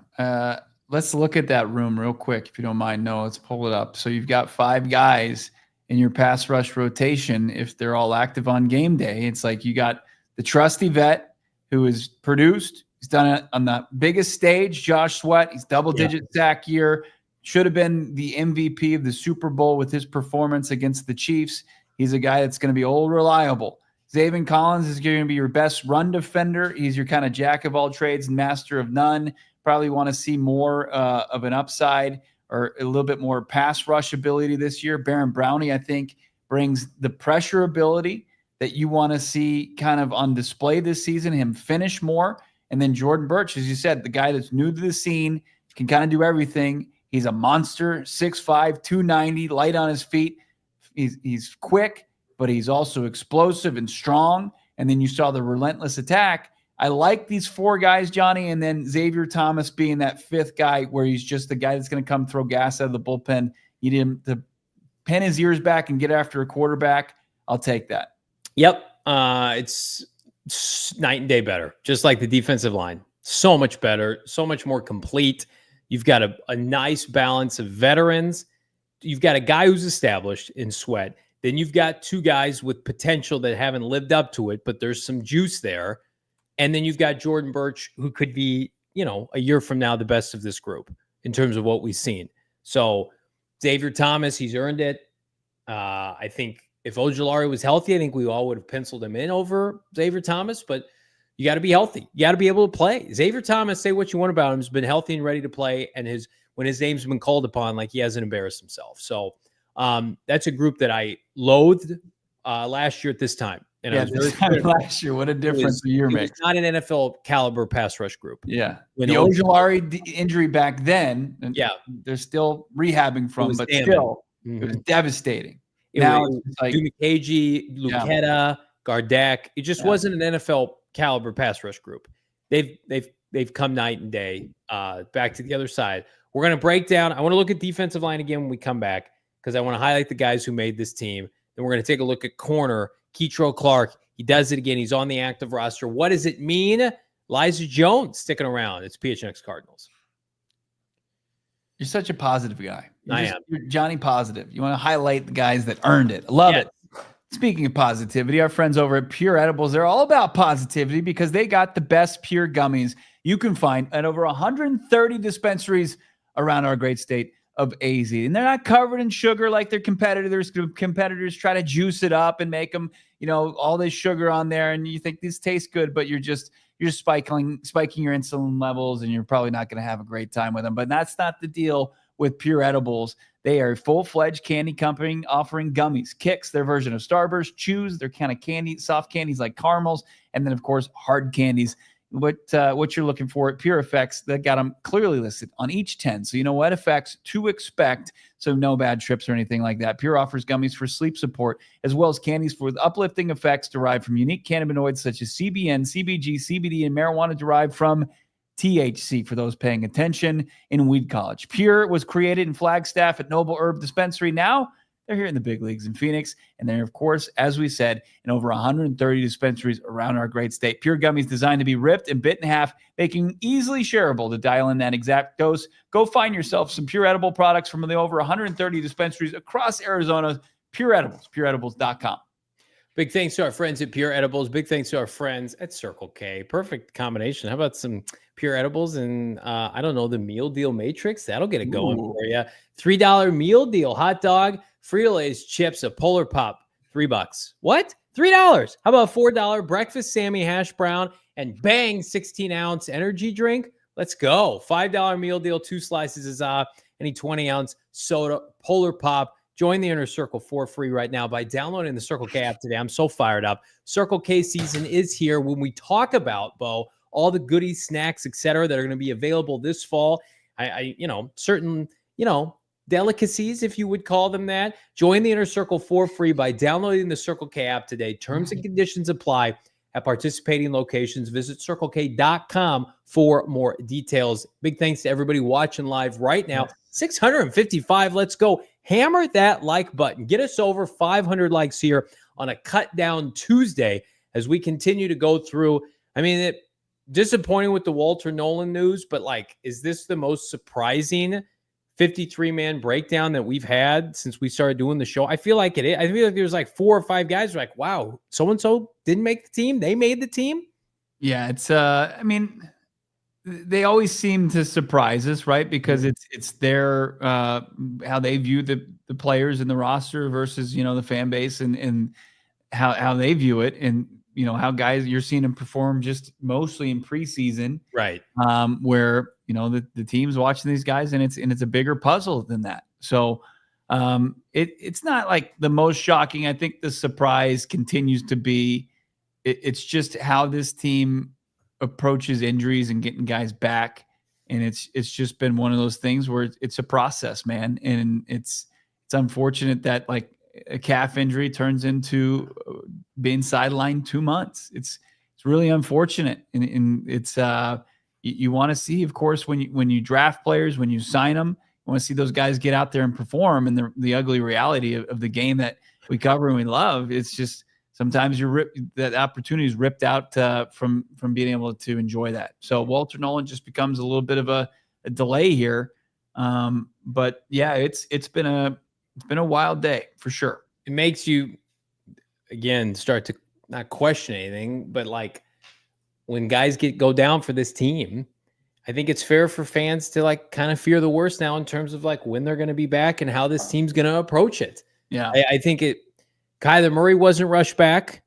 Let's look at that room real quick, if you don't mind. No, let's pull it up. So you've got 5 guys in your pass rush rotation. If they're all active on game day, it's like you got the trusty vet who has produced. He's done it on the biggest stage, Josh Sweat. He's double-digit sack year. Should have been the MVP of the Super Bowl with his performance against the Chiefs. He's a guy that's going to be old reliable. Zaven Collins is going to be your best run defender. He's your kind of jack of all trades and master of none. Probably want to see more of an upside or a little bit more pass rush ability this year. Baron Brownie, I think, brings the pressure ability that you want to see kind of on display this season, him finish more. And then Jordan Bruch, as you said, the guy that's new to the scene, can kind of do everything. He's a monster, 6'5", 290, light on his feet. He's quick, but he's also explosive and strong. And then you saw the relentless attack. I like these 4 guys, Johnny, and then Xavier Thomas being that 5th guy where he's just the guy that's going to come throw gas out of the bullpen. You need him to pin his ears back and get after a quarterback. I'll take that. Yep. It's night and day better, just like the defensive line. So much better, so much more complete. You've got a nice balance of veterans. You've got a guy who's established in Sweat. Then you've got 2 guys with potential that haven't lived up to it, but there's some juice there. And then you've got Jordan Bruch, who could be, a year from now, the best of this group in terms of what we've seen. So Xavier Thomas, he's earned it. I think if Ojulari was healthy, I think we all would have penciled him in over Xavier Thomas, but you got to be healthy. You got to be able to play. Xavier Thomas, say what you want about him, has been healthy and ready to play. And when his name's been called upon, like, he hasn't embarrassed himself. So that's a group that I loathed last year at this time. And this time last year, what a difference a year makes. It's not an NFL caliber pass rush group. Yeah. The Ojulari injury back then, and they're still rehabbing from, but still, it was devastating. Now it's like Dumikeji, Luketa, Gardeck. It just wasn't an NFL caliber pass rush group. They've come night and day. Back to the other side. We're going to break down. I want to look at defensive line again when we come back, because I want to highlight the guys who made this team. Then we're going to take a look at corner, Kei'Trel Clark. He does it again. He's on the active roster. What does it mean? Elijah Jones sticking around. It's PHNX Cardinals. You're such a positive guy. I am. You're Johnny Positive. You want to highlight the guys that earned it. I love it. Speaking of positivity, our friends over at Pure Edibles, they're all about positivity because they got the best pure gummies you can find at over 130 dispensaries around our great state of AZ. And they're not covered in sugar like their competitors. Competitors try to juice it up and make them, all this sugar on there. And you think these taste good, but you're spiking your insulin levels, and you're probably not going to have a great time with them. But that's not the deal with Pure Edibles. They are a full-fledged candy company offering gummies, Kicks, their version of Starburst, Chews, their kind of candy, soft candies like caramels, and then, of course, hard candies. What you're looking for at Pure Effects, they got them clearly listed on each 10. So you know what effects to expect, so no bad trips or anything like that. Pure offers gummies for sleep support, as well as candies for uplifting effects derived from unique cannabinoids such as CBN, CBG, CBD, and marijuana derived from THC for those paying attention in Weed College. Pure was created in Flagstaff at Noble Herb Dispensary. Now they're here in the big leagues in Phoenix. And they're, of course, as we said, in over 130 dispensaries around our great state. Pure gummies designed to be ripped and bit in half, making easily shareable to dial in that exact dose. Go find yourself some Pure Edible products from the over 130 dispensaries across Arizona. Pure Edibles, pureedibles.com. Big thanks to our friends at Pure Edibles. Big thanks to our friends at Circle K. Perfect combination. How about some Pure Edibles and, the meal deal matrix? That'll get it going for you. $3 meal deal. Hot dog, Frito-Lay's chips, a Polar Pop, $3. What? $3. How about $4 breakfast Sammy hash brown and bang 16-ounce energy drink? Let's go. $5 meal deal, 2 slices of any 20-ounce soda, Polar Pop. Join the Inner Circle for free right now by downloading the Circle K app today. I'm so fired up. Circle K season is here. When we talk about, Bo, all the goodies, snacks, etc., that are going to be available this fall, certain, delicacies, if you would call them that. Join the Inner Circle for free by downloading the Circle K app today. Terms and conditions apply at participating locations. Visit CircleK.com for more details. Big thanks to everybody watching live right now. 655. Let's go. Hammer that like button. Get us over 500 likes here on a cut down Tuesday as we continue to go through. Disappointing with the Walter Nolen news, but is this the most surprising 53-man breakdown that we've had since we started doing the show? I feel like it is. I feel like there's 4 or 5 guys who are like, wow, so-and-so didn't make the team. They made the team. Yeah, it's they always seem to surprise us, right? Because it's their how they view the players in the roster versus the fan base and how they view it, and how guys you're seeing them perform just mostly in preseason, right? Where the team's watching these guys, and it's a bigger puzzle than that. So it's not like the most shocking. I think the surprise continues to be it's just how this team approaches injuries and getting guys back. And it's just been one of those things where it's a process, man. And it's unfortunate that a calf injury turns into being sidelined 2 months. It's really unfortunate. And it's you want to see, of course, when you draft players, when you sign them, you want to see those guys get out there and perform. And the ugly reality of the game that we cover and we love, it's just, sometimes that opportunity is ripped out from being able to enjoy that. So Walter Nolen just becomes a little bit of a delay here. But yeah, it's been a wild day for sure. It makes you again start to not question anything, but when guys go down for this team, I think it's fair for fans to kind of fear the worst now in terms of when they're going to be back and how this team's going to approach it. Yeah, I think Kyler Murray wasn't rushed back.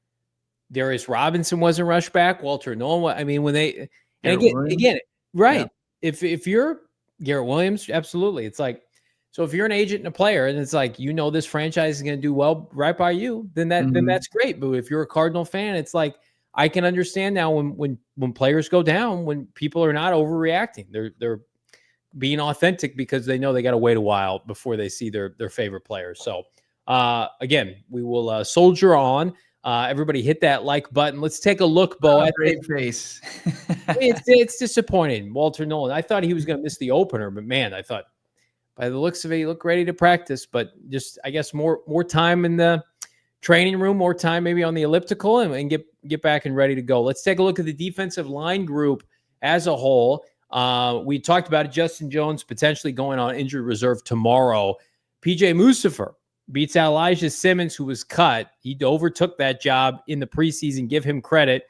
Darius Robinson wasn't rushed back. Walter Nolen. When they again, right? Yeah. If you're Garrett Williams, absolutely. It's so if you're an agent and a player, and it's this franchise is going to do well right by you, then that's great. But if you're a Cardinal fan, it's I can understand now when players go down, when people are not overreacting, they're being authentic because they know they got to wait a while before they see their favorite players. So. Again, we will soldier on. Everybody hit that like button. Let's take a look, Bo. Great face. It's disappointing. Walter Nolen. I thought he was going to miss the opener, but man, I thought by the looks of it, he looked ready to practice. But just, I guess, more time in the training room, more time maybe on the elliptical, and get back and ready to go. Let's take a look at the defensive line group as a whole. We talked about it. Justin Jones potentially going on injured reserve tomorrow. PJ Mustafa beats out Elijah Simmons, who was cut. He overtook that job in the preseason. Give him credit.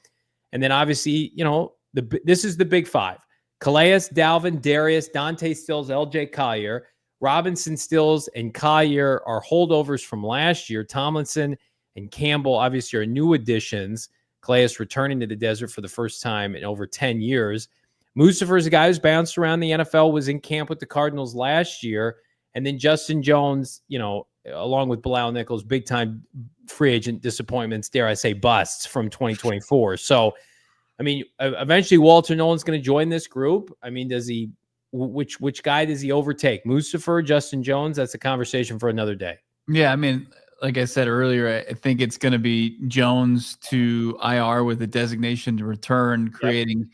And then obviously, this is the big five. Calais, Dalvin, Darius, Dante Stills, LJ Collier. Robinson, Stills, and Collier are holdovers from last year. Tomlinson and Campbell obviously are new additions. Calais returning to the desert for the first time in over 10 years. Mustafa is a guy who's bounced around the NFL, was in camp with the Cardinals last year. And then Justin Jones, along with Bilal Nichols, big-time free agent disappointments, dare I say busts from 2024. So, I mean, eventually Walter Nolen's going to join this group. I mean, does he? Which guy does he overtake? Mustafa, Justin Jones? That's a conversation for another day. Yeah, I mean, like I said earlier, I think it's going to be Jones to IR with a designation to return, creating,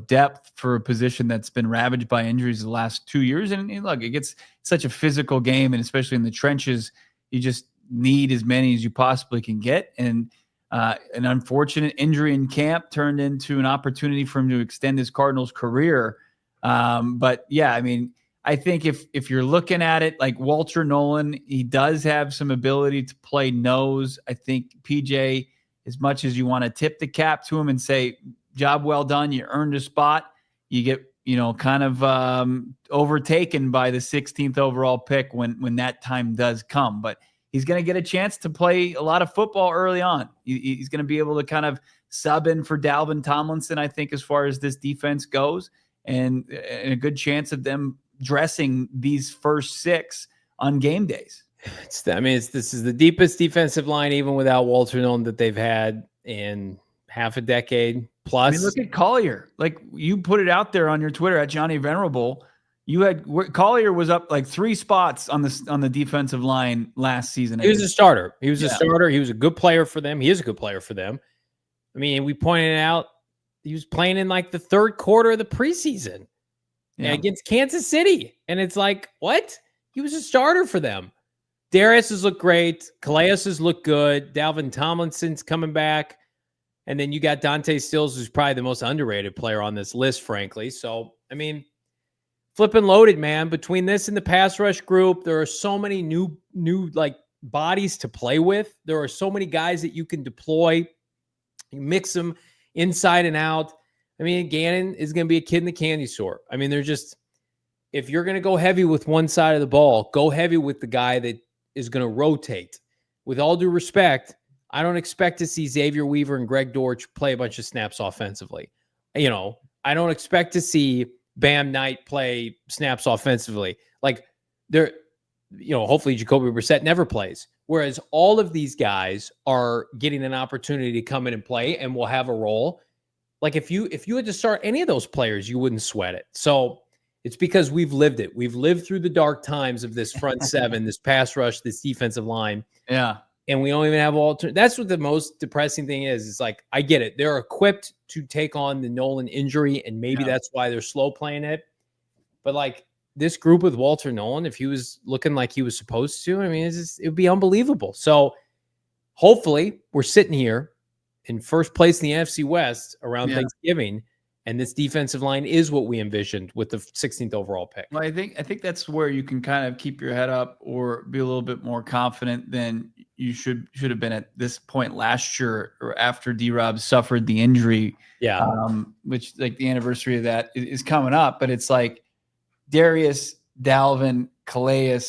depth for a position that's been ravaged by injuries the last 2 years. And look, it gets such a physical game, and especially in the trenches, you just need as many as you possibly can get. And an unfortunate injury in camp turned into an opportunity for him to extend his Cardinals career. But yeah, I mean, I think if you're looking at it like Walter Nolen, he does have some ability to play nose. I think PJ, as much as you want to tip the cap to him and say, job well done, you earned a spot, you get, kind of overtaken by the 16th overall pick when that time does come. But he's going to get a chance to play a lot of football early on. He's going to be able to kind of sub in for Dalvin Tomlinson, I think, as far as this defense goes, and a good chance of them dressing these first six on game days. This is the deepest defensive line, even without Walter Nolen, that they've had in half a decade plus. I mean, look at Collier. Like, you put it out there on your Twitter at Johnny Venerable. You had Collier was up like 3 spots on the defensive line last season. He was a starter. He was a starter. He was a good player for them. He is a good player for them. I mean, we pointed out he was playing in like the third quarter of the preseason against Kansas City. And it's like, what? He was a starter for them. Darius has looked great. Calais has looked good. Dalvin Tomlinson's coming back. And then you got Dante Stills, who's probably the most underrated player on this list, frankly. So, I mean, flipping loaded, man. Between this and the pass rush group, there are so many new like bodies to play with. There are so many guys that you can deploy. You mix them inside and out. I mean, Gannon is going to be a kid in the candy store. I mean, they're just, if you're going to go heavy with one side of the ball, go heavy with the guy that is going to rotate. With all due respect, I don't expect to see Xavier Weaver and Greg Dortch play a bunch of snaps offensively. I don't expect to see Bam Knight play snaps offensively. Like, they're, hopefully Jacoby Brissett never plays. Whereas all of these guys are getting an opportunity to come in and play and will have a role. Like, if you had to start any of those players, you wouldn't sweat it. So it's because we've lived it. We've lived through the dark times of this front seven, this pass rush, this defensive line. Yeah. And we don't even have that's what the most depressing thing is. It's like, I get it. They're equipped to take on the Nolen injury, and maybe that's why they're slow playing it. But like, this group with Walter Nolen, if he was looking like he was supposed to, I mean, it would be unbelievable. So hopefully we're sitting here in first place in the NFC West around Thanksgiving, and this defensive line is what we envisioned with the 16th overall pick. Well, I think that's where you can kind of keep your head up or be a little bit more confident than you should have been at this point last year, or after D-Rob suffered the injury. Yeah. Which, like, the anniversary of that is coming up, but it's like Darius, Dalvin, Calais,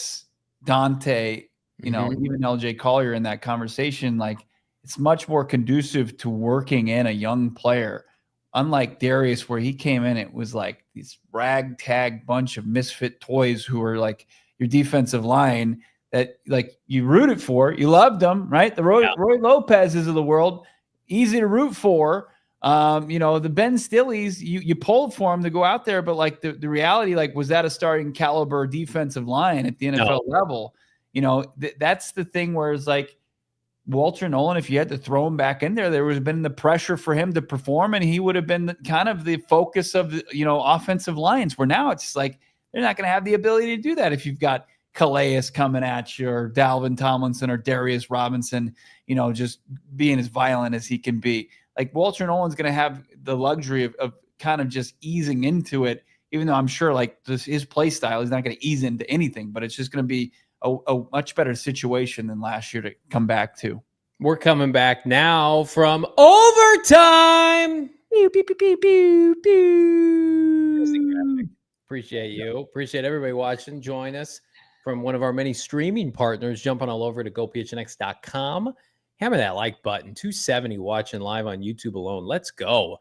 Dante, even LJ Collier in that conversation. Like, it's much more conducive to working in a young player. Unlike Darius, where he came in, it was like these ragtag bunch of misfit toys who were like your defensive line that, like, you rooted for, you loved them, right? The Roy Lopez's of the world, easy to root for. The Ben Stilleys, you pulled for him to go out there, but like the reality, like, was that a starting caliber defensive line at the NFL level? That's the thing where it's like, Walter Nolen, if you had to throw him back in there, there would have been the pressure for him to perform, and he would have been kind of the focus of the, offensive lines, where now it's like they're not going to have the ability to do that if you've got Calais coming at you, or Dalvin Tomlinson, or Darius Robinson, just being as violent as he can be. Like, Walter Nolen's going to have the luxury of kind of just easing into it, even though I'm sure, like, his play style, he's not going to ease into anything, but it's just going to be a much better situation than last year to come back to. We're coming back now from overtime. Pew, pew, pew, pew, pew, pew. Appreciate you. Appreciate everybody watching. Join us from one of our many streaming partners. Jump on all over to gophnx.com. Hammer that like button. 270 watching live on YouTube alone. Let's go.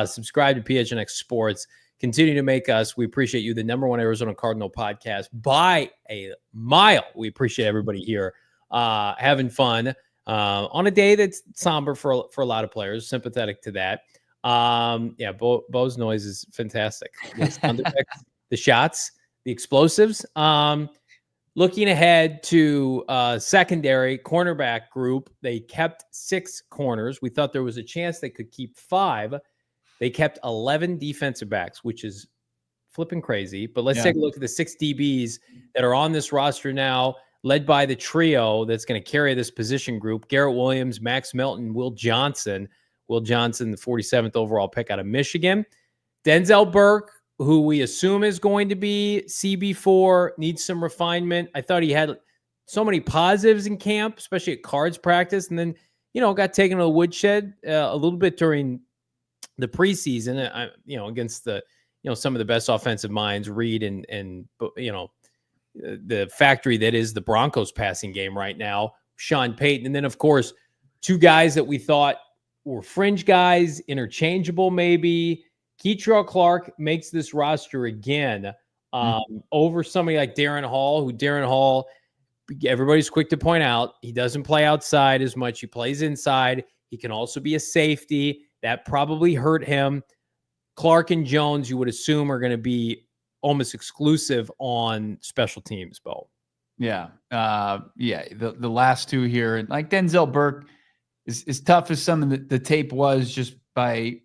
Subscribe to PHNX Sports. Continue to make us, we appreciate you, the #1 Arizona Cardinal podcast by a mile. We appreciate everybody here having fun on a day that's somber for a lot of players. Sympathetic to that. Bo's noise is fantastic. The sound effects, the shots, the explosives. Looking ahead to secondary cornerback group, they kept 6 corners. We thought there was a chance they could keep 5. They kept 11 defensive backs, which is flipping crazy. But let's take a look at the 6 DBs that are on this roster now, led by the trio that's going to carry this position group: Garrett Williams, Max Melton, Will Johnson. Will Johnson, the 47th overall pick out of Michigan. Denzel Burke, who we assume is going to be CB4, needs some refinement. I thought he had so many positives in camp, especially at cards practice, and then, got taken to the woodshed a little bit during the preseason, against the, some of the best offensive minds, Reed and the factory that is the Broncos passing game right now, Sean Payton. And then, of course, 2 guys that we thought were fringe guys, interchangeable maybe. Kei'Trel Clark makes this roster again over somebody like Darren Hall, who everybody's quick to point out, he doesn't play outside as much. He plays inside. He can also be a safety. That probably hurt him. Clark and Jones, you would assume, are going to be almost exclusive on special teams, Bo. Yeah. The last 2 here, and like Denzel Burke, as tough as some of the tape was, just by,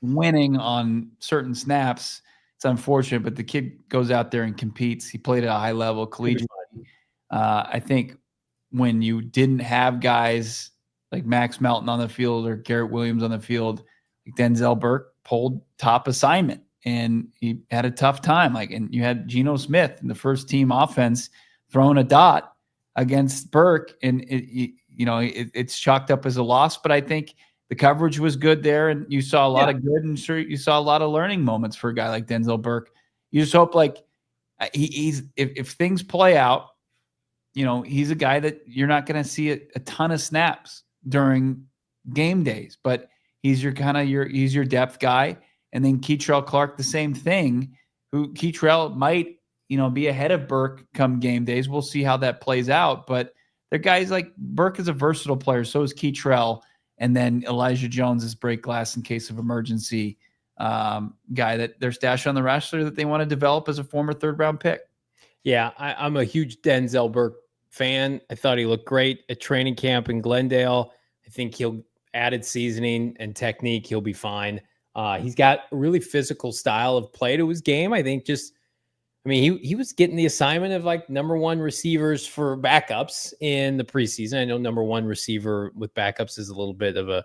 winning on certain snaps, it's unfortunate, but the kid goes out there and competes. He played at a high level collegiate. I think when you didn't have guys like Max Melton on the field or Garrett Williams on the field, like Denzel Burke pulled top assignment and he had a tough time. And you had Geno Smith in the first team offense throwing a dot against Burke, and it's chalked up as a loss, but I think the coverage was good there, and you saw a lot of good, and sure, you saw a lot of learning moments for a guy like Denzel Burke. You just hope he's if things play out, he's a guy that you're not going to see a ton of snaps during game days, but he's your depth guy. And then Kei'Trel Clark, the same thing, who Kei'Trel might, be ahead of Burke come game days. We'll see how that plays out, but they're guys like Burke is a versatile player. So is Kei'Trel. And then Elijah Jones is break glass in case of emergency guy that they're stashed on the roster that they want to develop as a former 3rd-round pick. Yeah, I'm a huge Denzel Burke fan. I thought he looked great at training camp in Glendale. I think he'll added seasoning and technique. He'll be fine. He's got a really physical style of play to his game. I think he was getting the assignment of #1 receivers for backups in the preseason. I know #1 receiver with backups is a little bit of a,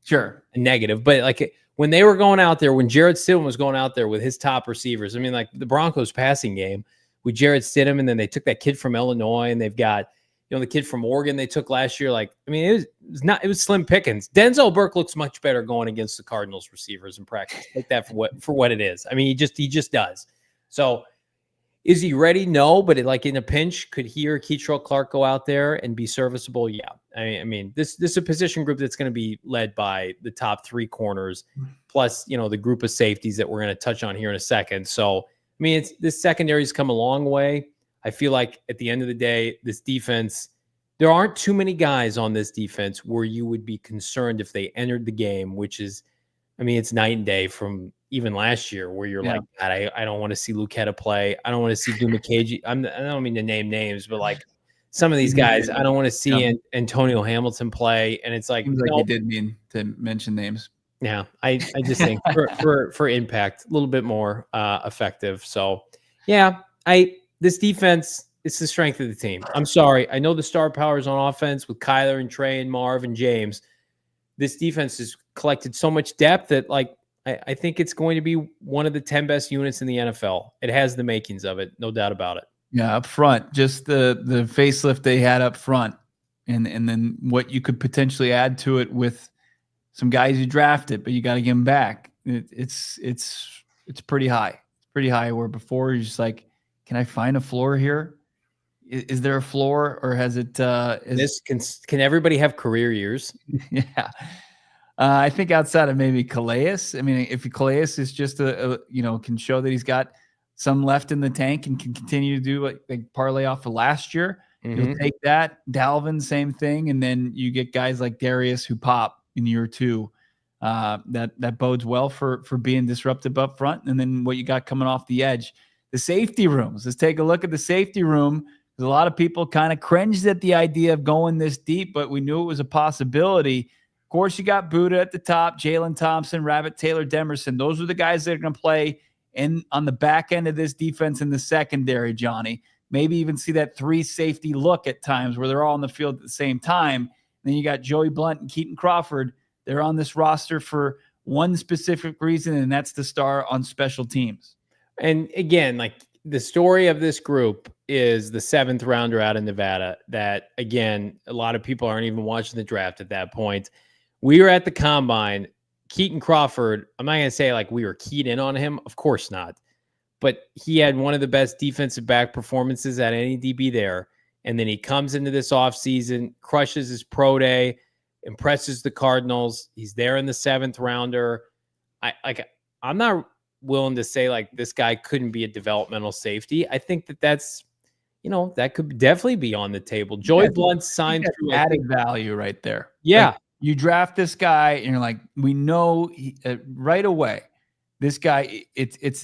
sure, a negative, but when they were going out there, when Jarrett Stidham was going out there with his top receivers, the Broncos passing game with Jarrett Stidham, and then they took that kid from Illinois, and they've got, the kid from Oregon they took last year. It was slim pickings. Denzel Burke looks much better going against the Cardinals receivers in practice. Take that for what it is. He just does. So is he ready? No, but in a pinch, could he or Kei'Trel Clark go out there and be serviceable? Yeah. This is a position group that's going to be led by the top 3 corners, plus, the group of safeties that we're going to touch on here in a second. So, this secondary's come a long way. I feel like at the end of the day, this defense, there aren't too many guys on this defense where you would be concerned if they entered the game, which is, it's night and day from even last year, where you're God, I don't want to see Lucetta play. I don't want to see Dumakaji. I don't mean to name names, but some of these guys, I don't want to see Antonio Hamilton play. And it's seems like you did mean to mention names. Yeah, I just think for impact, a little bit more effective. So yeah, this defense, it's the strength of the team. I'm sorry, I know the star powers on offense with Kyler and Trey and Marv and James. This defense has collected so much depth that I think it's going to be one of the 10 best units in the NFL. It has the makings of it, no doubt about it. Yeah, up front, just the facelift they had up front, and then what you could potentially add to it with some guys you drafted, but you got to get them back. It's pretty high. It's pretty high. Where before you're just like, can I find a floor here? Is there a floor, or has it? This can everybody have career years? Yeah. I think outside of maybe Calais, I mean, if Calais is just can show that he's got some left in the tank and can continue to do like parlay off of last year, you'll take that. Dalvin, same thing. And then you get guys like Darius who pop in year 2. That bodes well for being disruptive up front. And then what you got coming off the edge, the safety rooms. Let's take a look at the safety room. A lot of people kind of cringed at the idea of going this deep, but we knew it was a possibility. Of course, you got Buddha at the top, Jalen Thompson, Rabbit, Taylor, Demerson. Those are the guys that are going to play on the back end of this defense in the secondary, Johnny. Maybe even see that 3 safety look at times where they're all on the field at the same time. And then you got Joey Blount and Keaton Crawford. They're on this roster for one specific reason, and that's to star on special teams. And again, like the story of this group is the 7th rounder out of Nevada that, again, a lot of people aren't even watching the draft at that point. We were at the combine. Keaton Crawford, I'm not going to say like we were keyed in on him. Of course not. But he had one of the best defensive back performances at any DB there. And then he comes into this offseason, crushes his pro day, impresses the Cardinals. He's there in the 7th rounder. I'm not willing to say like this guy couldn't be a developmental safety. I think that's, that could definitely be on the table. Joey Blount signed through added value right there. Yeah. Like, you draft this guy and you're like, we know right away, this guy,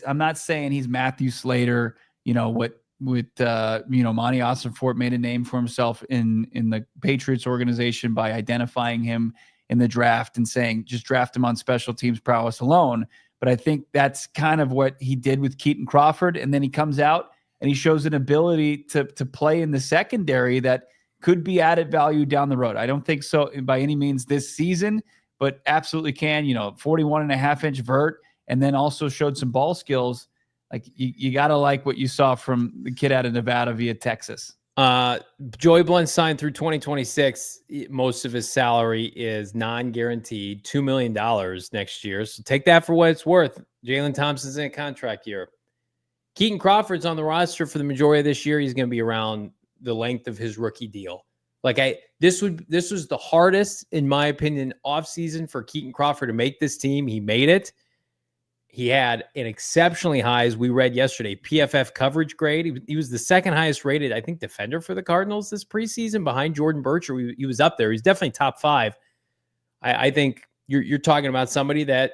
I'm not saying he's Matthew Slater, Monty Ossenfort made a name for himself in the Patriots organization by identifying him in the draft and saying, just draft him on special teams prowess alone. But I think that's kind of what he did with Keaton Crawford. And then he comes out and he shows an ability to play in the secondary that could be added value down the road. I don't think so by any means this season, but absolutely can, 41.5-inch vert, and then also showed some ball skills. Like you got to like what you saw from the kid out of Nevada via Texas. Joey Blount signed through 2026. Most of his salary is non-guaranteed, $2 million next year. So take that for what it's worth. Jalen Thompson's in a contract year. Keaton Crawford's on the roster for the majority of this year. He's going to be around the length of his rookie deal. This was the hardest, in my opinion, offseason for Keaton Crawford to make this team. He made it. He had an exceptionally high, as we read yesterday, PFF coverage grade. He was the 2nd highest rated, I think, defender for the Cardinals this preseason behind Jordan Bruch. He was up there. He's definitely top 5. I think you're talking about somebody that,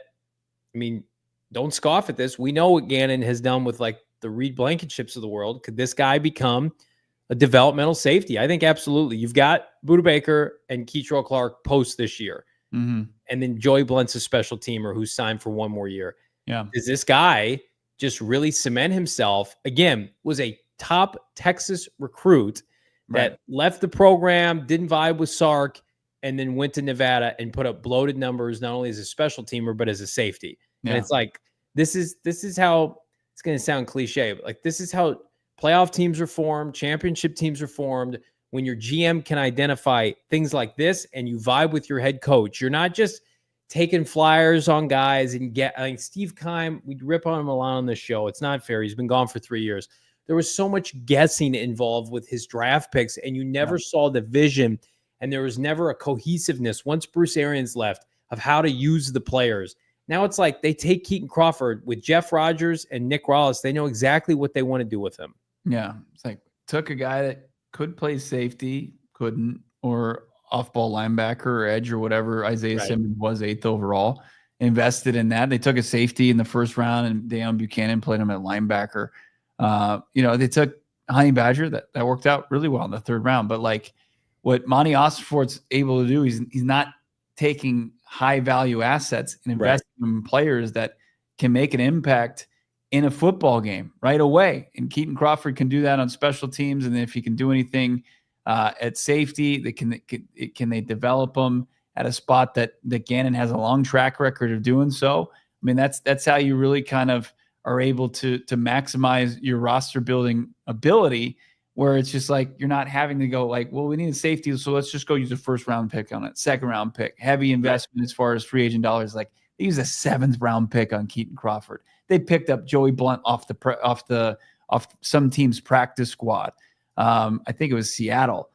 don't scoff at this. We know what Gannon has done with like the Reed Blankenships of the world. Could this guy become a developmental safety? I think absolutely. You've got Buda Baker and Kei'Trel Clark post this year. And then Joey Blount's a special teamer who's signed for 1 more year. Yeah. Does this guy just really cement himself? Again, was a top Texas recruit that left the program, didn't vibe with Sark, and then went to Nevada and put up bloated numbers, not only as a special teamer, but as a safety. Yeah. And it's like, this is how, it's going to sound cliche, but like, this is how playoff teams are formed, championship teams are formed, when your GM can identify things like this and you vibe with your head coach. You're not just taking flyers on guys and Steve Keim, we rip on him a lot on this show. It's not fair. He's been gone for 3 years. There was so much guessing involved with his draft picks, and you never saw the vision, and there was never a cohesiveness once Bruce Arians left of how to use the players. Now it's like they take Keaton Crawford with Jeff Rogers and Nick Wallace. They know exactly what they want to do with him. Yeah. It's like took a guy that could play safety, couldn't, or off-ball linebacker or edge or whatever Isaiah Simmons was 8th overall, invested in that. They took a safety in the 1st round, and Deion Buchanan played him at linebacker. They took Honey Badger. That worked out really well in the 3rd round. But like what Monty Ossenfort's able to do, he's not taking high-value assets and investing in players that can make an impact in a football game right away. And Keaton Crawford can do that on special teams. And then if he can do anything at safety, can they develop them at a spot that Gannon has a long track record of doing so? I mean, that's how you really kind of are able to maximize your roster building ability, where it's just like you're not having to go like, well, we need a safety, so let's just go use a first round pick on it, second round pick, heavy investment as far as free agent dollars. Like they use a 7th round pick on Keaton Crawford. They picked up Joey Blount off some team's practice squad. I think it was Seattle.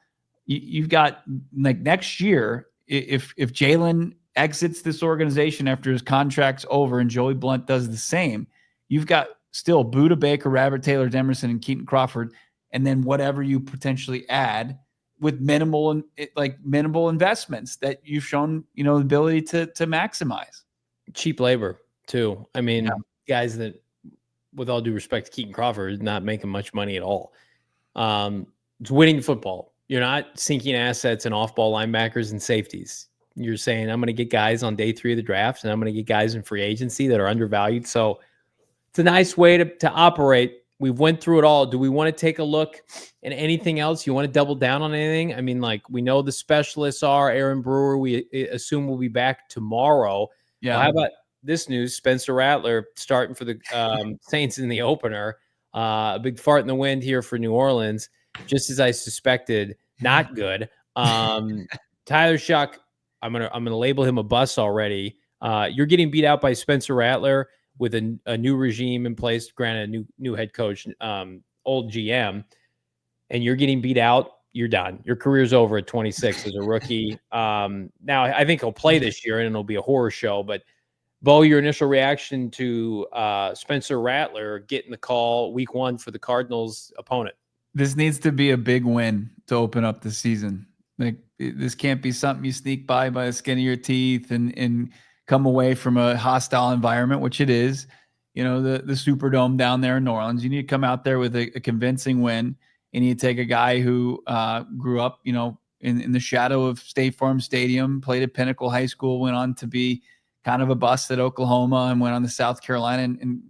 You've got like next year, if Jalen exits this organization after his contract's over and Joey Blount does the same, you've got still Budda Baker, Robert Taylor Demerson, and Keaton Crawford, and then whatever you potentially add with minimal investments that you've shown, the ability to maximize. Cheap labor too. I mean, guys that, with all due respect to Keaton Crawford, is not making much money at all. It's winning football. You're not sinking assets in off-ball linebackers and safeties. You're saying, I'm going to get guys on day 3 of the draft, and I'm going to get guys in free agency that are undervalued. So it's a nice way to operate. We've went through it all. Do we want to take a look at anything else? You want to double down on anything? I mean, like, we know the specialists are Aaron Brewer. We assume we'll be back tomorrow. Yeah. Well, how about this news? Spencer Rattler starting for the Saints in the opener. A big fart in the wind here for New Orleans, just as I suspected. Not good. Tyler Shuck, I'm gonna label him a bust already. You're getting beat out by Spencer Rattler with a new regime in place, granted a new head coach, old GM, and you're getting beat out. You're done. Your career's over at 26 as a rookie. Now I think he'll play this year and it'll be a horror show. But Bo, your initial reaction to Spencer Rattler getting the call week 1 for the Cardinals opponent? This needs to be a big win to open up the season. Like, this can't be something you sneak by the skin of your teeth and come away from a hostile environment, which it is. The Superdome down there in New Orleans. You need to come out there with a convincing win. You need to take a guy who grew up, in the shadow of State Farm Stadium, played at Pinnacle High School, went on to be kind of a bust at Oklahoma, and went on to South Carolina and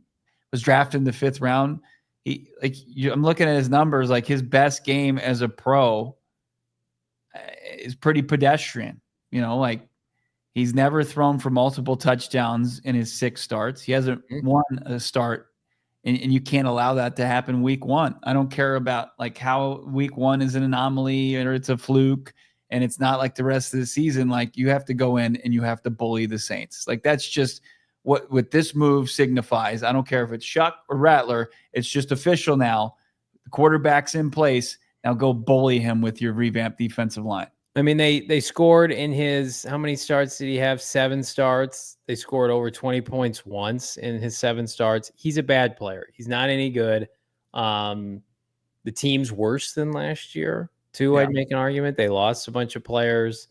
was drafted in the 5th round. I'm looking at his numbers, like his best game as a pro is pretty pedestrian. Like he's never thrown for multiple touchdowns in his 6 starts. He hasn't won a start, and you can't allow that to happen week 1. I don't care about like how week 1 is an anomaly or it's a fluke and it's not like the rest of the season. Like, you have to go in and you have to bully the Saints. Like, that's just what this move signifies. I don't care if it's Shuck or Rattler. It's just official now. The quarterback's in place. Now go bully him with your revamped defensive line. I mean, they scored in his, how many starts did he have? 7 starts. They scored over 20 points once in his 7 starts. He's a bad player. He's not any good. The team's worse than last year, too. Yeah. I'd make an argument. They lost a bunch of players.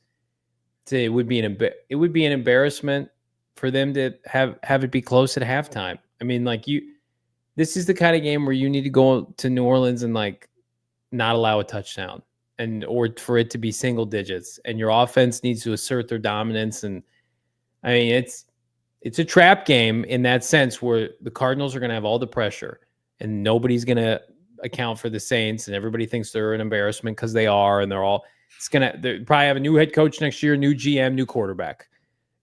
It would be an embarrassment for them to have it be close at halftime. I mean, like, this is the kind of game where you need to go to New Orleans and like not allow a touchdown, or for it to be single digits, and your offense needs to assert their dominance. And I mean, it's a trap game in that sense, where the Cardinals are going to have all the pressure and nobody's going to account for the Saints, and everybody thinks they're an embarrassment because they are, and they probably have a new head coach next year, new GM, new quarterback.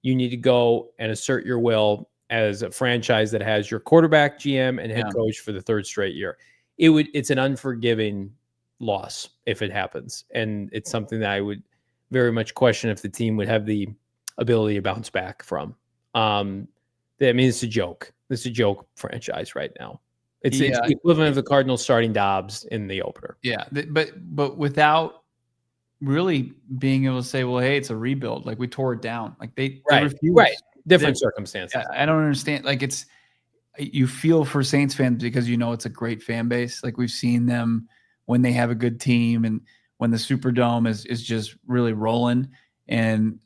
You need to go and assert your will as a franchise that has your quarterback, GM, and head coach for the 3rd straight year. It's an unforgiving loss if it happens. And it's something that I would very much question if the team would have the ability to bounce back from. I mean, it's a joke. It's a joke franchise right now. It's the equivalent of the Cardinals starting Dobbs in the opener. Yeah, but without really being able to say, well, hey, it's a rebuild. Like, we tore it down. Like they refused. Right. Different circumstances. I don't understand. Like, you feel for Saints fans because it's a great fan base. Like, we've seen them when they have a good team and when the Superdome is just really rolling and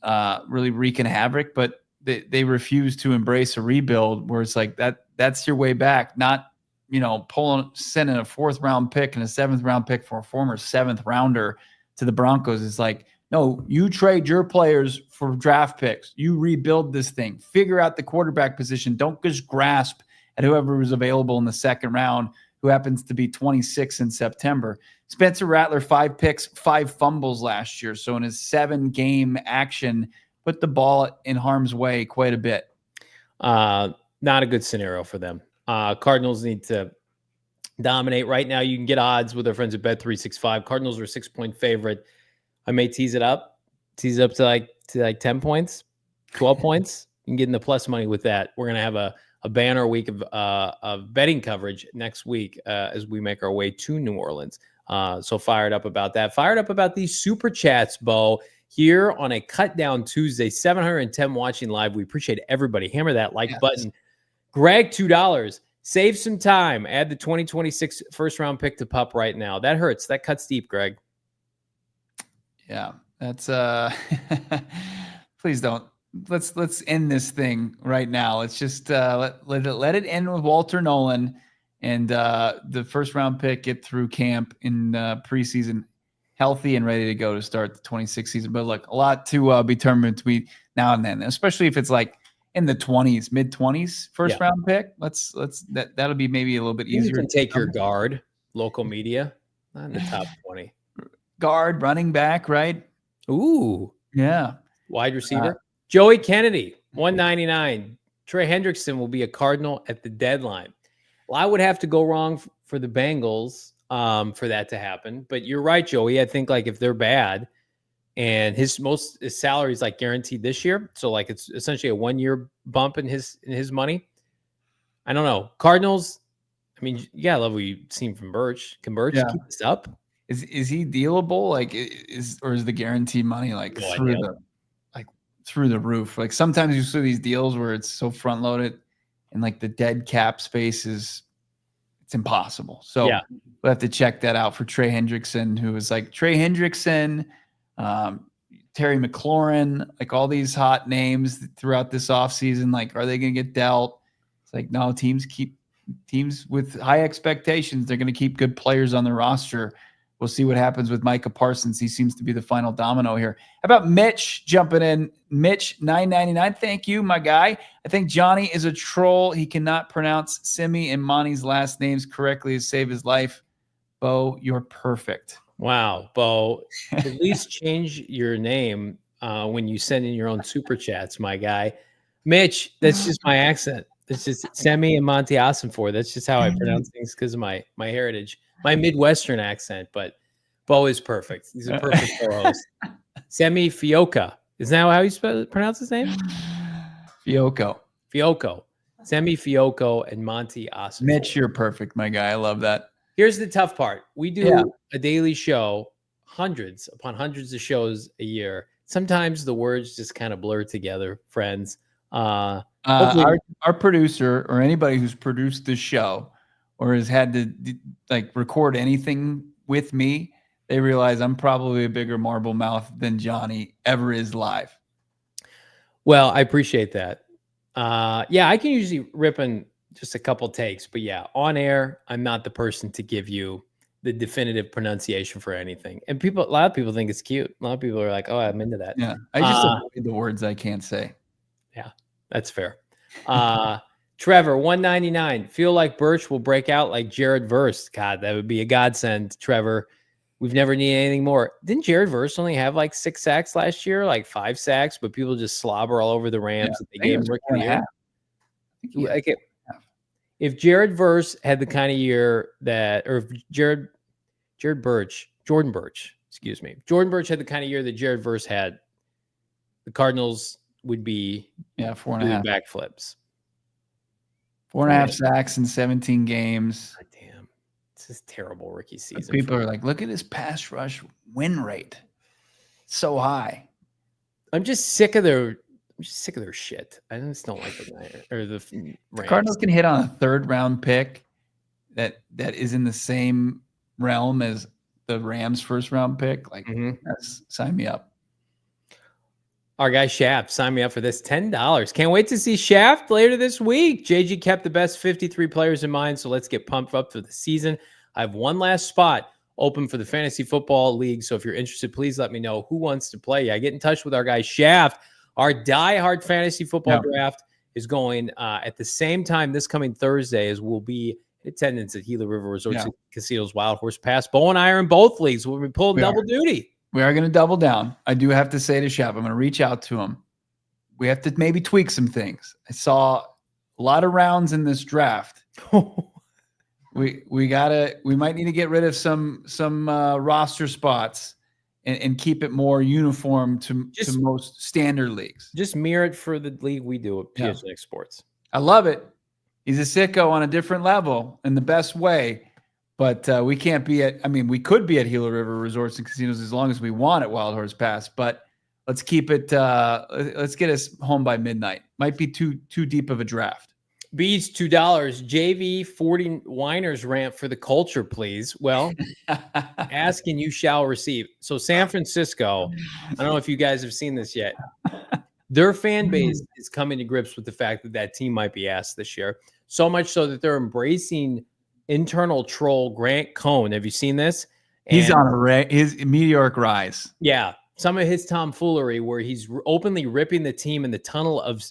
really wreaking havoc. But they refuse to embrace a rebuild where it's like that's your way back, not sending a 4th round pick and a 7th round pick for a former 7th rounder to the Broncos. Is like, no, you trade your players for draft picks. You rebuild this thing. Figure out the quarterback position. Don't just grasp at whoever was available in the 2nd round, who happens to be 26 in September. Spencer Rattler, 5 picks, 5 fumbles last year. So in his 7-game action, put the ball in harm's way quite a bit. Not a good scenario for them. Cardinals need to dominate. Right now, you can get odds with our friends at Bet365. Cardinals are a 6-point favorite. I may tease it up to like 10 points, 12 points. You can get in the plus money with that. We're going to have a banner week of betting coverage next week as we make our way to New Orleans. So fired up about that. Fired up about these super chats, Bo, here on a Cut Down Tuesday. 710 watching live. We appreciate everybody. Hammer that like button. Greg, $2. Save some time. Add the 2026 first round pick to Pup right now. That hurts. That cuts deep, Greg. Yeah, that's please don't. Let's end this thing right now. Let's just let it end with Walter Nolen and the first round pick get through camp in preseason healthy and ready to go to start the 26 season. But look, a lot to be determined between now and then, especially if it's like in the 20s, mid 20s, first round pick. That'll be maybe a little bit easier. You can take your guard, local media, not in the top 20. Guard, running back, right? Ooh, yeah. Wide receiver. Joey Kennedy, 199. Trey Hendrickson will be a Cardinal at the deadline. Well, I would have to go wrong for the Bengals for that to happen. But you're right, Joey. I think like if they're bad and his salary is like guaranteed this year, so like it's essentially a 1-year bump in his money. I don't know. Cardinals. I mean, you gotta love what you've seen from Birch. Can Birch keep this up? Is he dealable? Like is the guaranteed money like through the roof? Like sometimes you see these deals where it's so front loaded and like the dead cap space it's impossible. So we'll have to check that out for Trey Hendrickson, who is like Trey Hendrickson, Terry McLaurin, like all these hot names throughout this offseason. Like, are they going to get dealt? It's like, no, teams with high expectations. They're going to keep good players on the roster. We'll see what happens with Micah Parsons. He seems to be the final domino here. How about Mitch jumping in? Mitch, $9.99. Thank you, my guy. I think Johnny is a troll. He cannot pronounce Simi and Monty's last names correctly to save his life. Bo, you're perfect. Wow, Bo. At least change your name when you send in your own super chats, my guy. Mitch, that's just my accent. It's just Semi and Monty Asenfor. That's just how I pronounce things because of my heritage. My Midwestern accent, but Bo is perfect. He's a perfect co-host. Simi Fehoko. Is that how you pronounce his name? Fehoko. Simi Fehoko and Monty Asenfor. Mitch, you're perfect, my guy. I love that. Here's the tough part. We do a daily show, hundreds upon hundreds of shows a year. Sometimes the words just kind of blur together, friends. Our producer or anybody who's produced this show or has had to like record anything with me, they realize I'm probably a bigger marble mouth than Johnny ever is live. Well, I appreciate that. I can usually rip in just a couple takes, but on air, I'm not the person to give you the definitive pronunciation for anything. And a lot of people think it's cute. A lot of people are like, "Oh, I'm into that." Yeah, I just avoid the words I can't say. Yeah, that's fair. Trevor, $1.99. Feel like Birch will break out like Jared Verse. God, that would be a godsend, Trevor. We've never needed anything more. Didn't Jared Verse only have like 6 sacks last year, like 5 sacks, but people just slobber all over the Rams at the game? If Jared Verse had the kind of year if Jordan Bruch had the kind of year that Jared Verse had, the Cardinals would be 4.5 backflips. 4.5 sacks in 17 games. God damn. This is terrible rookie season. People are like, look at his pass rush win rate. So high. I'm just sick of their shit. I just don't like the Rams. Cardinals can hit on a 3rd round pick that is in the same realm as the Rams 1st round pick. Like, sign me up. Our guy Shaft, sign me up for this. $10. Can't wait to see Shaft later this week. JG kept the best 53 players in mind, so let's get pumped up for the season. I have one last spot open for the Fantasy Football League, so if you're interested, please let me know who wants to play. Get in touch with our guy Shaft. Our diehard fantasy football draft is going at the same time this coming Thursday as we'll be in attendance at Gila River Resort Casinos Wild Horse Pass. Bo and I are in both leagues. We'll be pulling double duty. We are going to double down. I do have to say to Shep, I'm going to reach out to him. We have to maybe tweak some things. I saw a lot of rounds in this draft We might need to get rid of some roster spots and keep it more uniform to most standard leagues. Just mirror it for the league we do at PHNX Sports. I love it. He's a sicko on a different level in the best way, but we can't be at. I mean, we could be at Gila River Resorts and Casinos as long as we want at Wild Horse Pass, but let's keep it. Let's get us home by midnight. Might be too deep of a draft. Bees $2. JV 40 Winers rant for the culture, please. Well, ask and you shall receive. So San Francisco, I don't know if you guys have seen this yet. Their fan base is coming to grips with the fact that that team might be asked this year. So much so that they're embracing internal troll Grant Cohn. Have you seen this? He's on his meteoric rise. Yeah. Some of his tomfoolery where he's openly ripping the team in the tunnel of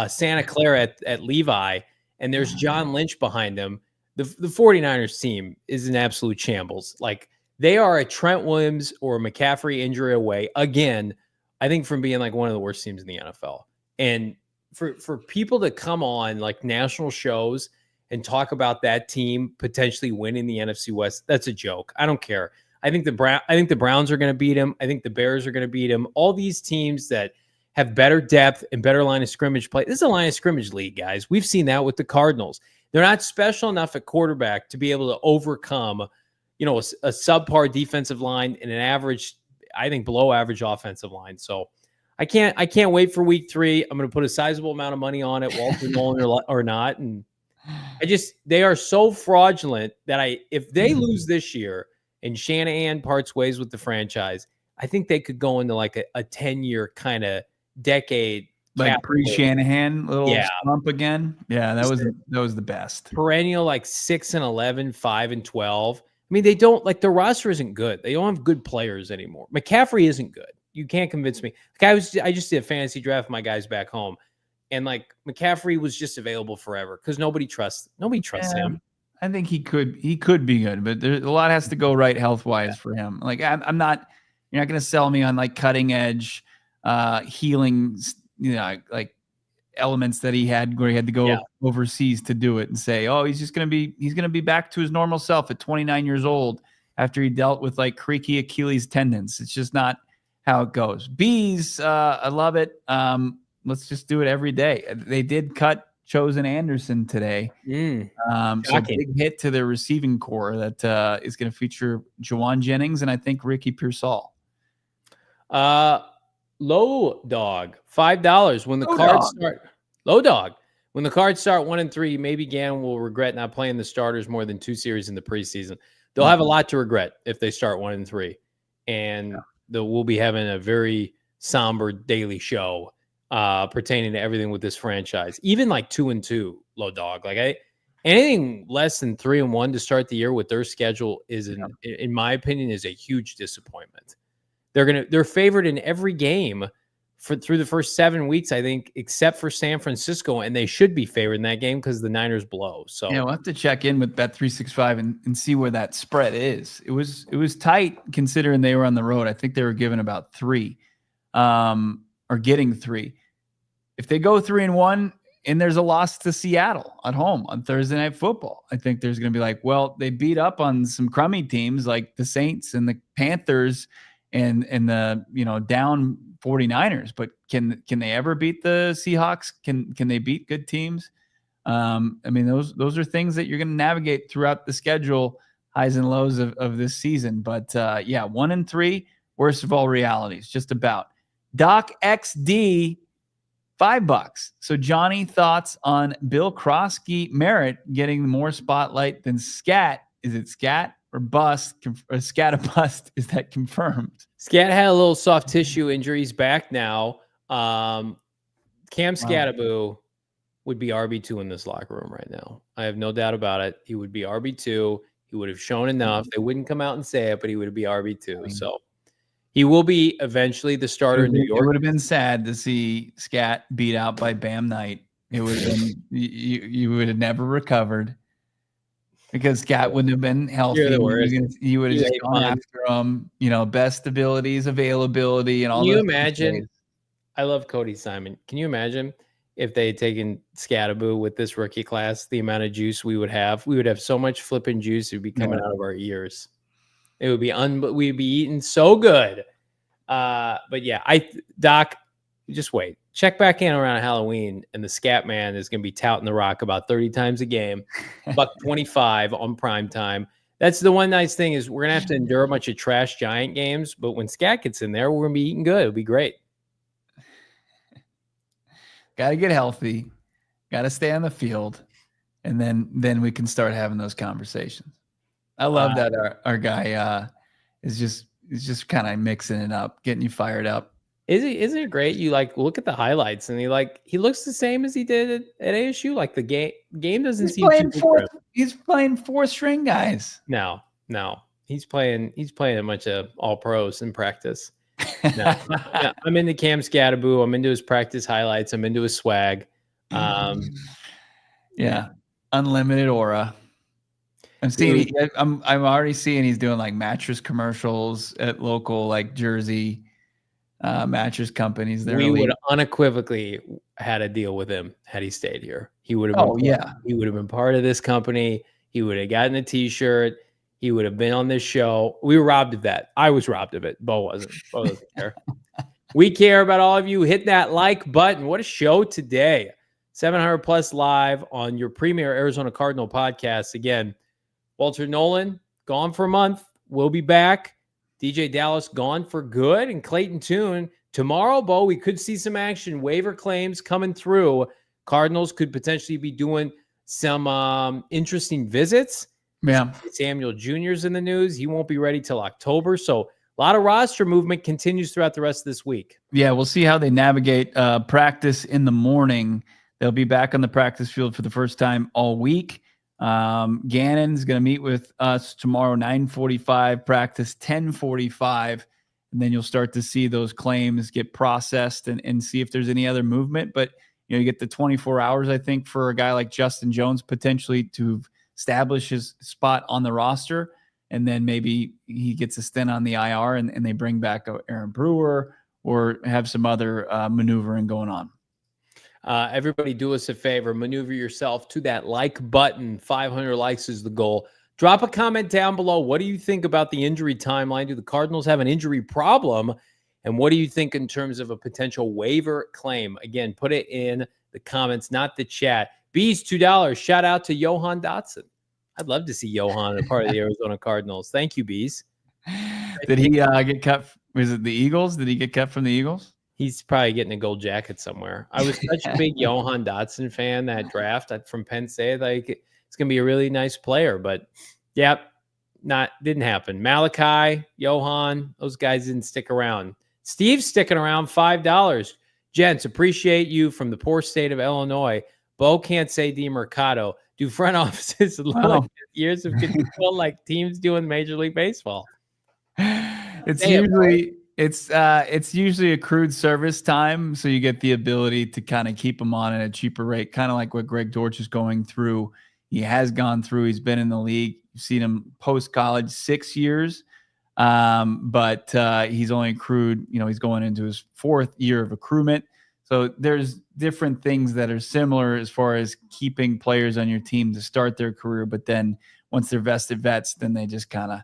Santa Clara at Levi, and there's John Lynch behind him. The 49ers team is an absolute shambles. Like, they are a Trent Williams or a McCaffrey injury away, again, I think, from being like one of the worst teams in the NFL. And for people to come on like national shows and talk about that team potentially winning the NFC West, that's a joke. I don't care. I think the Browns are going to beat him. I think the Bears are going to beat him. All these teams that have better depth and better line of scrimmage play. This is a line of scrimmage league, guys. We've seen that with the Cardinals. They're not special enough at quarterback to be able to overcome, a subpar defensive line and an average, I think, below average offensive line. So I can't wait for week 3. I'm going to put a sizable amount of money on it, Walter Nolen or not. And they are so fraudulent that if they lose this year and Shanahan parts ways with the franchise, I think they could go into like a 10-year kind of decade, like pre-Shanahan little slump again. Yeah, that was the best. Perennial like 6-11, 5-12. I mean, they don't, like, their roster isn't good. They don't have good players anymore. McCaffrey isn't good. You can't convince me. Like, I just did a fantasy draft with my guys back home, and like McCaffrey was just available forever because nobody trusts him. I think he could be good, but a lot has to go right health wise for him. Like, I'm not. You're not going to sell me on like cutting edge healing, like elements that he had where he had to go overseas to do it and say, oh, he's going to be back to his normal self at 29 years old after he dealt with like creaky Achilles tendons. It's just not how it goes. Bees, I love it. Let's just do it every day. They did cut Chosen Anderson today. So big hit to their receiving core that is going to feature Jawan Jennings and I think Ricky Pearsall. Low dog, $5 when the Cards start. Low dog. When the Cards start 1-3, maybe Gann will regret not playing the starters more than 2 series in the preseason. They'll have a lot to regret if they start 1-3, and we'll be having a very somber daily show pertaining to everything with this franchise. Even like 2-2, low dog. Like anything less than 3-1 to start the year with their schedule is, in my opinion, is a huge disappointment. They're favored in every game through the first 7 weeks, I think, except for San Francisco, and they should be favored in that game because the Niners blow. So we'll have to check in with Bet365 and see where that spread is. It was tight considering they were on the road. I think they were given about 3, or getting 3. If they go 3-1 and there's a loss to Seattle at home on Thursday Night Football, I think there's going to be like, well, they beat up on some crummy teams like the Saints and the Panthers and the down 49ers, but can they ever beat the Seahawks? Can they beat good teams? I mean, those are things that you're going to navigate throughout the schedule, highs and lows of this season. But 1-3, worst of all realities, just about. Doc XD, $5. So Johnny, thoughts on Bill Krosky Merritt getting more spotlight than Scat? Is it Scat or bust? Or Scat a bust? Is that confirmed? Scat had a little soft tissue injury. He's back now. Cam Scataboo would be RB2 in this locker room right now. I have no doubt about it. He would be RB2. He would have shown enough. They wouldn't come out and say it, but he would be RB2. So he will be eventually the starter in New York. It would have been sad to see Scat beat out by Bam Knight. It would have been you would have never recovered because Scat wouldn't have been healthy. You would have just gone after him. Best abilities, availability, and all. Can you imagine? I love Cody Simon. Can you imagine if they had taken Scatterboo with this rookie class, the amount of juice we would have. We would have so much flipping juice, it would be coming out of our ears. It would be we'd be eating so good. But yeah, Doc, just wait. Check back in around Halloween, and the Scat Man is going to be touting the rock about 30 times a game, $1.25 on prime time. That's the one nice thing is we're going to have to endure a bunch of trash Giant games, but when Scat gets in there, we're going to be eating good. It'll be great. Got to get healthy. Got to stay on the field, and then we can start having those conversations. I love that our guy is just kind of mixing it up, getting you fired up. Isn't it great? You look at the highlights and he looks the same as he did at ASU. Like the game doesn't seem too different. He's playing 4-string guys. No. He's playing a bunch of all pros in practice. No. I'm into Cam Scatterboo. I'm into his practice highlights. I'm into his swag. Yeah. Unlimited aura. I'm already seeing he's doing like mattress commercials at local Jersey mattress companies. We would unequivocally had a deal with him had he stayed here. He would have he would have been part of this company. He would have gotten a t-shirt. He would have been on this show. We were robbed of that. I was robbed of it. Bo wasn't. Bo doesn't care. We care about all of you. Hit that like button. What a show today. 700 plus live on your premier Arizona Cardinal podcast. Again, Walter Nolen, gone for a month. We'll be back. DeeJay Dallas, gone for good. And Clayton Tune, tomorrow, Bo, we could see some action. Waiver claims coming through. Cardinals could potentially be doing some interesting visits. Yeah. Samuel Jr.'s in the news. He won't be ready till October. So a lot of roster movement continues throughout the rest of this week. Yeah, we'll see how they navigate practice in the morning. They'll be back on the practice field for the first time all week. Gannon's going to meet with us tomorrow, 9:45, practice 10:45, and then you'll start to see those claims get processed and see if there's any other movement. But, you get the 24 hours, I think, for a guy like Justin Jones potentially to establish his spot on the roster, and then maybe he gets a stint on the IR and they bring back Aaron Brewer or have some other maneuvering going on. Everybody do us a favor, maneuver yourself to that like button. 500 likes is the goal. Drop a comment down below. What do you think about the injury timeline? Do the Cardinals have an injury problem? And what do you think in terms of a potential waiver claim? Again, put it in the comments, not the chat. Bees, $2. Shout out to Johan Dotson. I'd love to see Johan a part of the Arizona Cardinals. Thank you, Bees. Did he get cut? Was it the Eagles? Did he get cut from the Eagles? He's probably getting a gold jacket somewhere. I was such a big Johan Dotson fan that draft from Penn State. It's going to be a really nice player, but didn't happen. Malachi, Johan, those guys didn't stick around. Steve's sticking around, $5. Gents, appreciate you from the poor state of Illinois. Bo can't say DeMercado. Do front offices look at years of control like teams doing Major League Baseball? It's usually accrued service time, so you get the ability to kind of keep them on at a cheaper rate, kind of like what Greg Dortch is going through. He has gone through. He's been in the league. You've seen him post-college 6 years, but he's only accrued, he's going into his 4th year of accruement. So there's different things that are similar as far as keeping players on your team to start their career, but then once they're vested vets, then they just kind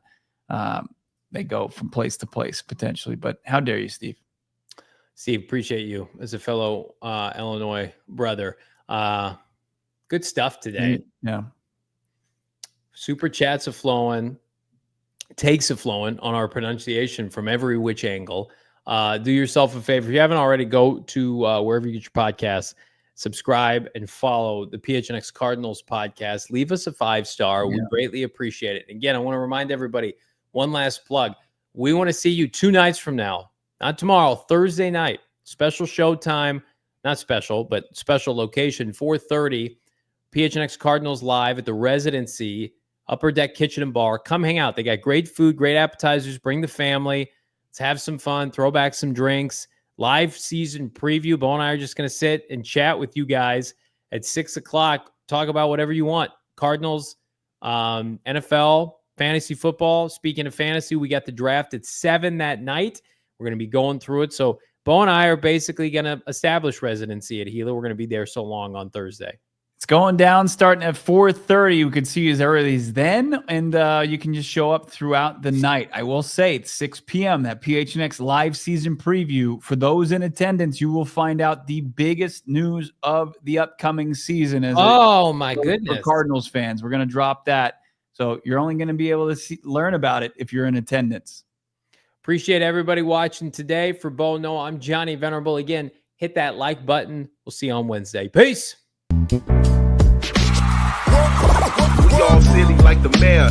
of they go from place to place potentially. But how dare you, Steve? Steve, appreciate you as a fellow Illinois brother. Good stuff today. Yeah. Super chats are flowing. Takes are flowing on our pronunciation from every which angle. Do yourself a favor. If you haven't already, go to wherever you get your podcasts, subscribe and follow the PHNX Cardinals podcast. Leave us a 5-star. We greatly appreciate it. Again, I want to remind everybody, one last plug. We want to see you 2 nights from now, not tomorrow, Thursday night. Special show time, not special, but special location, 4:30. PHNX Cardinals live at the Residency, Upper Deck Kitchen and Bar. Come hang out. They got great food, great appetizers. Bring the family. Let's have some fun. Throw back some drinks. Live season preview. Bo and I are just going to sit and chat with you guys at 6 o'clock. Talk about whatever you want. Cardinals, NFL, fantasy football. Speaking of fantasy, we got the draft at 7 that night. We're going to be going through it. So Bo and I are basically going to establish residency at Gila. We're going to be there so long on Thursday. It's going down starting at 4:30. You could see as early as then, and you can just show up throughout the night. I will say it's 6 p.m., that PHNX live season preview. For those in attendance, you will find out the biggest news of the upcoming season. My goodness. For Cardinals fans, we're going to drop that. So you're only going to be able to learn about it if you're in attendance. Appreciate everybody watching today. For Bo Noel, I'm Johnny Venerable. Again, hit that like button. We'll see you on Wednesday. Peace. We all silly like the mayor.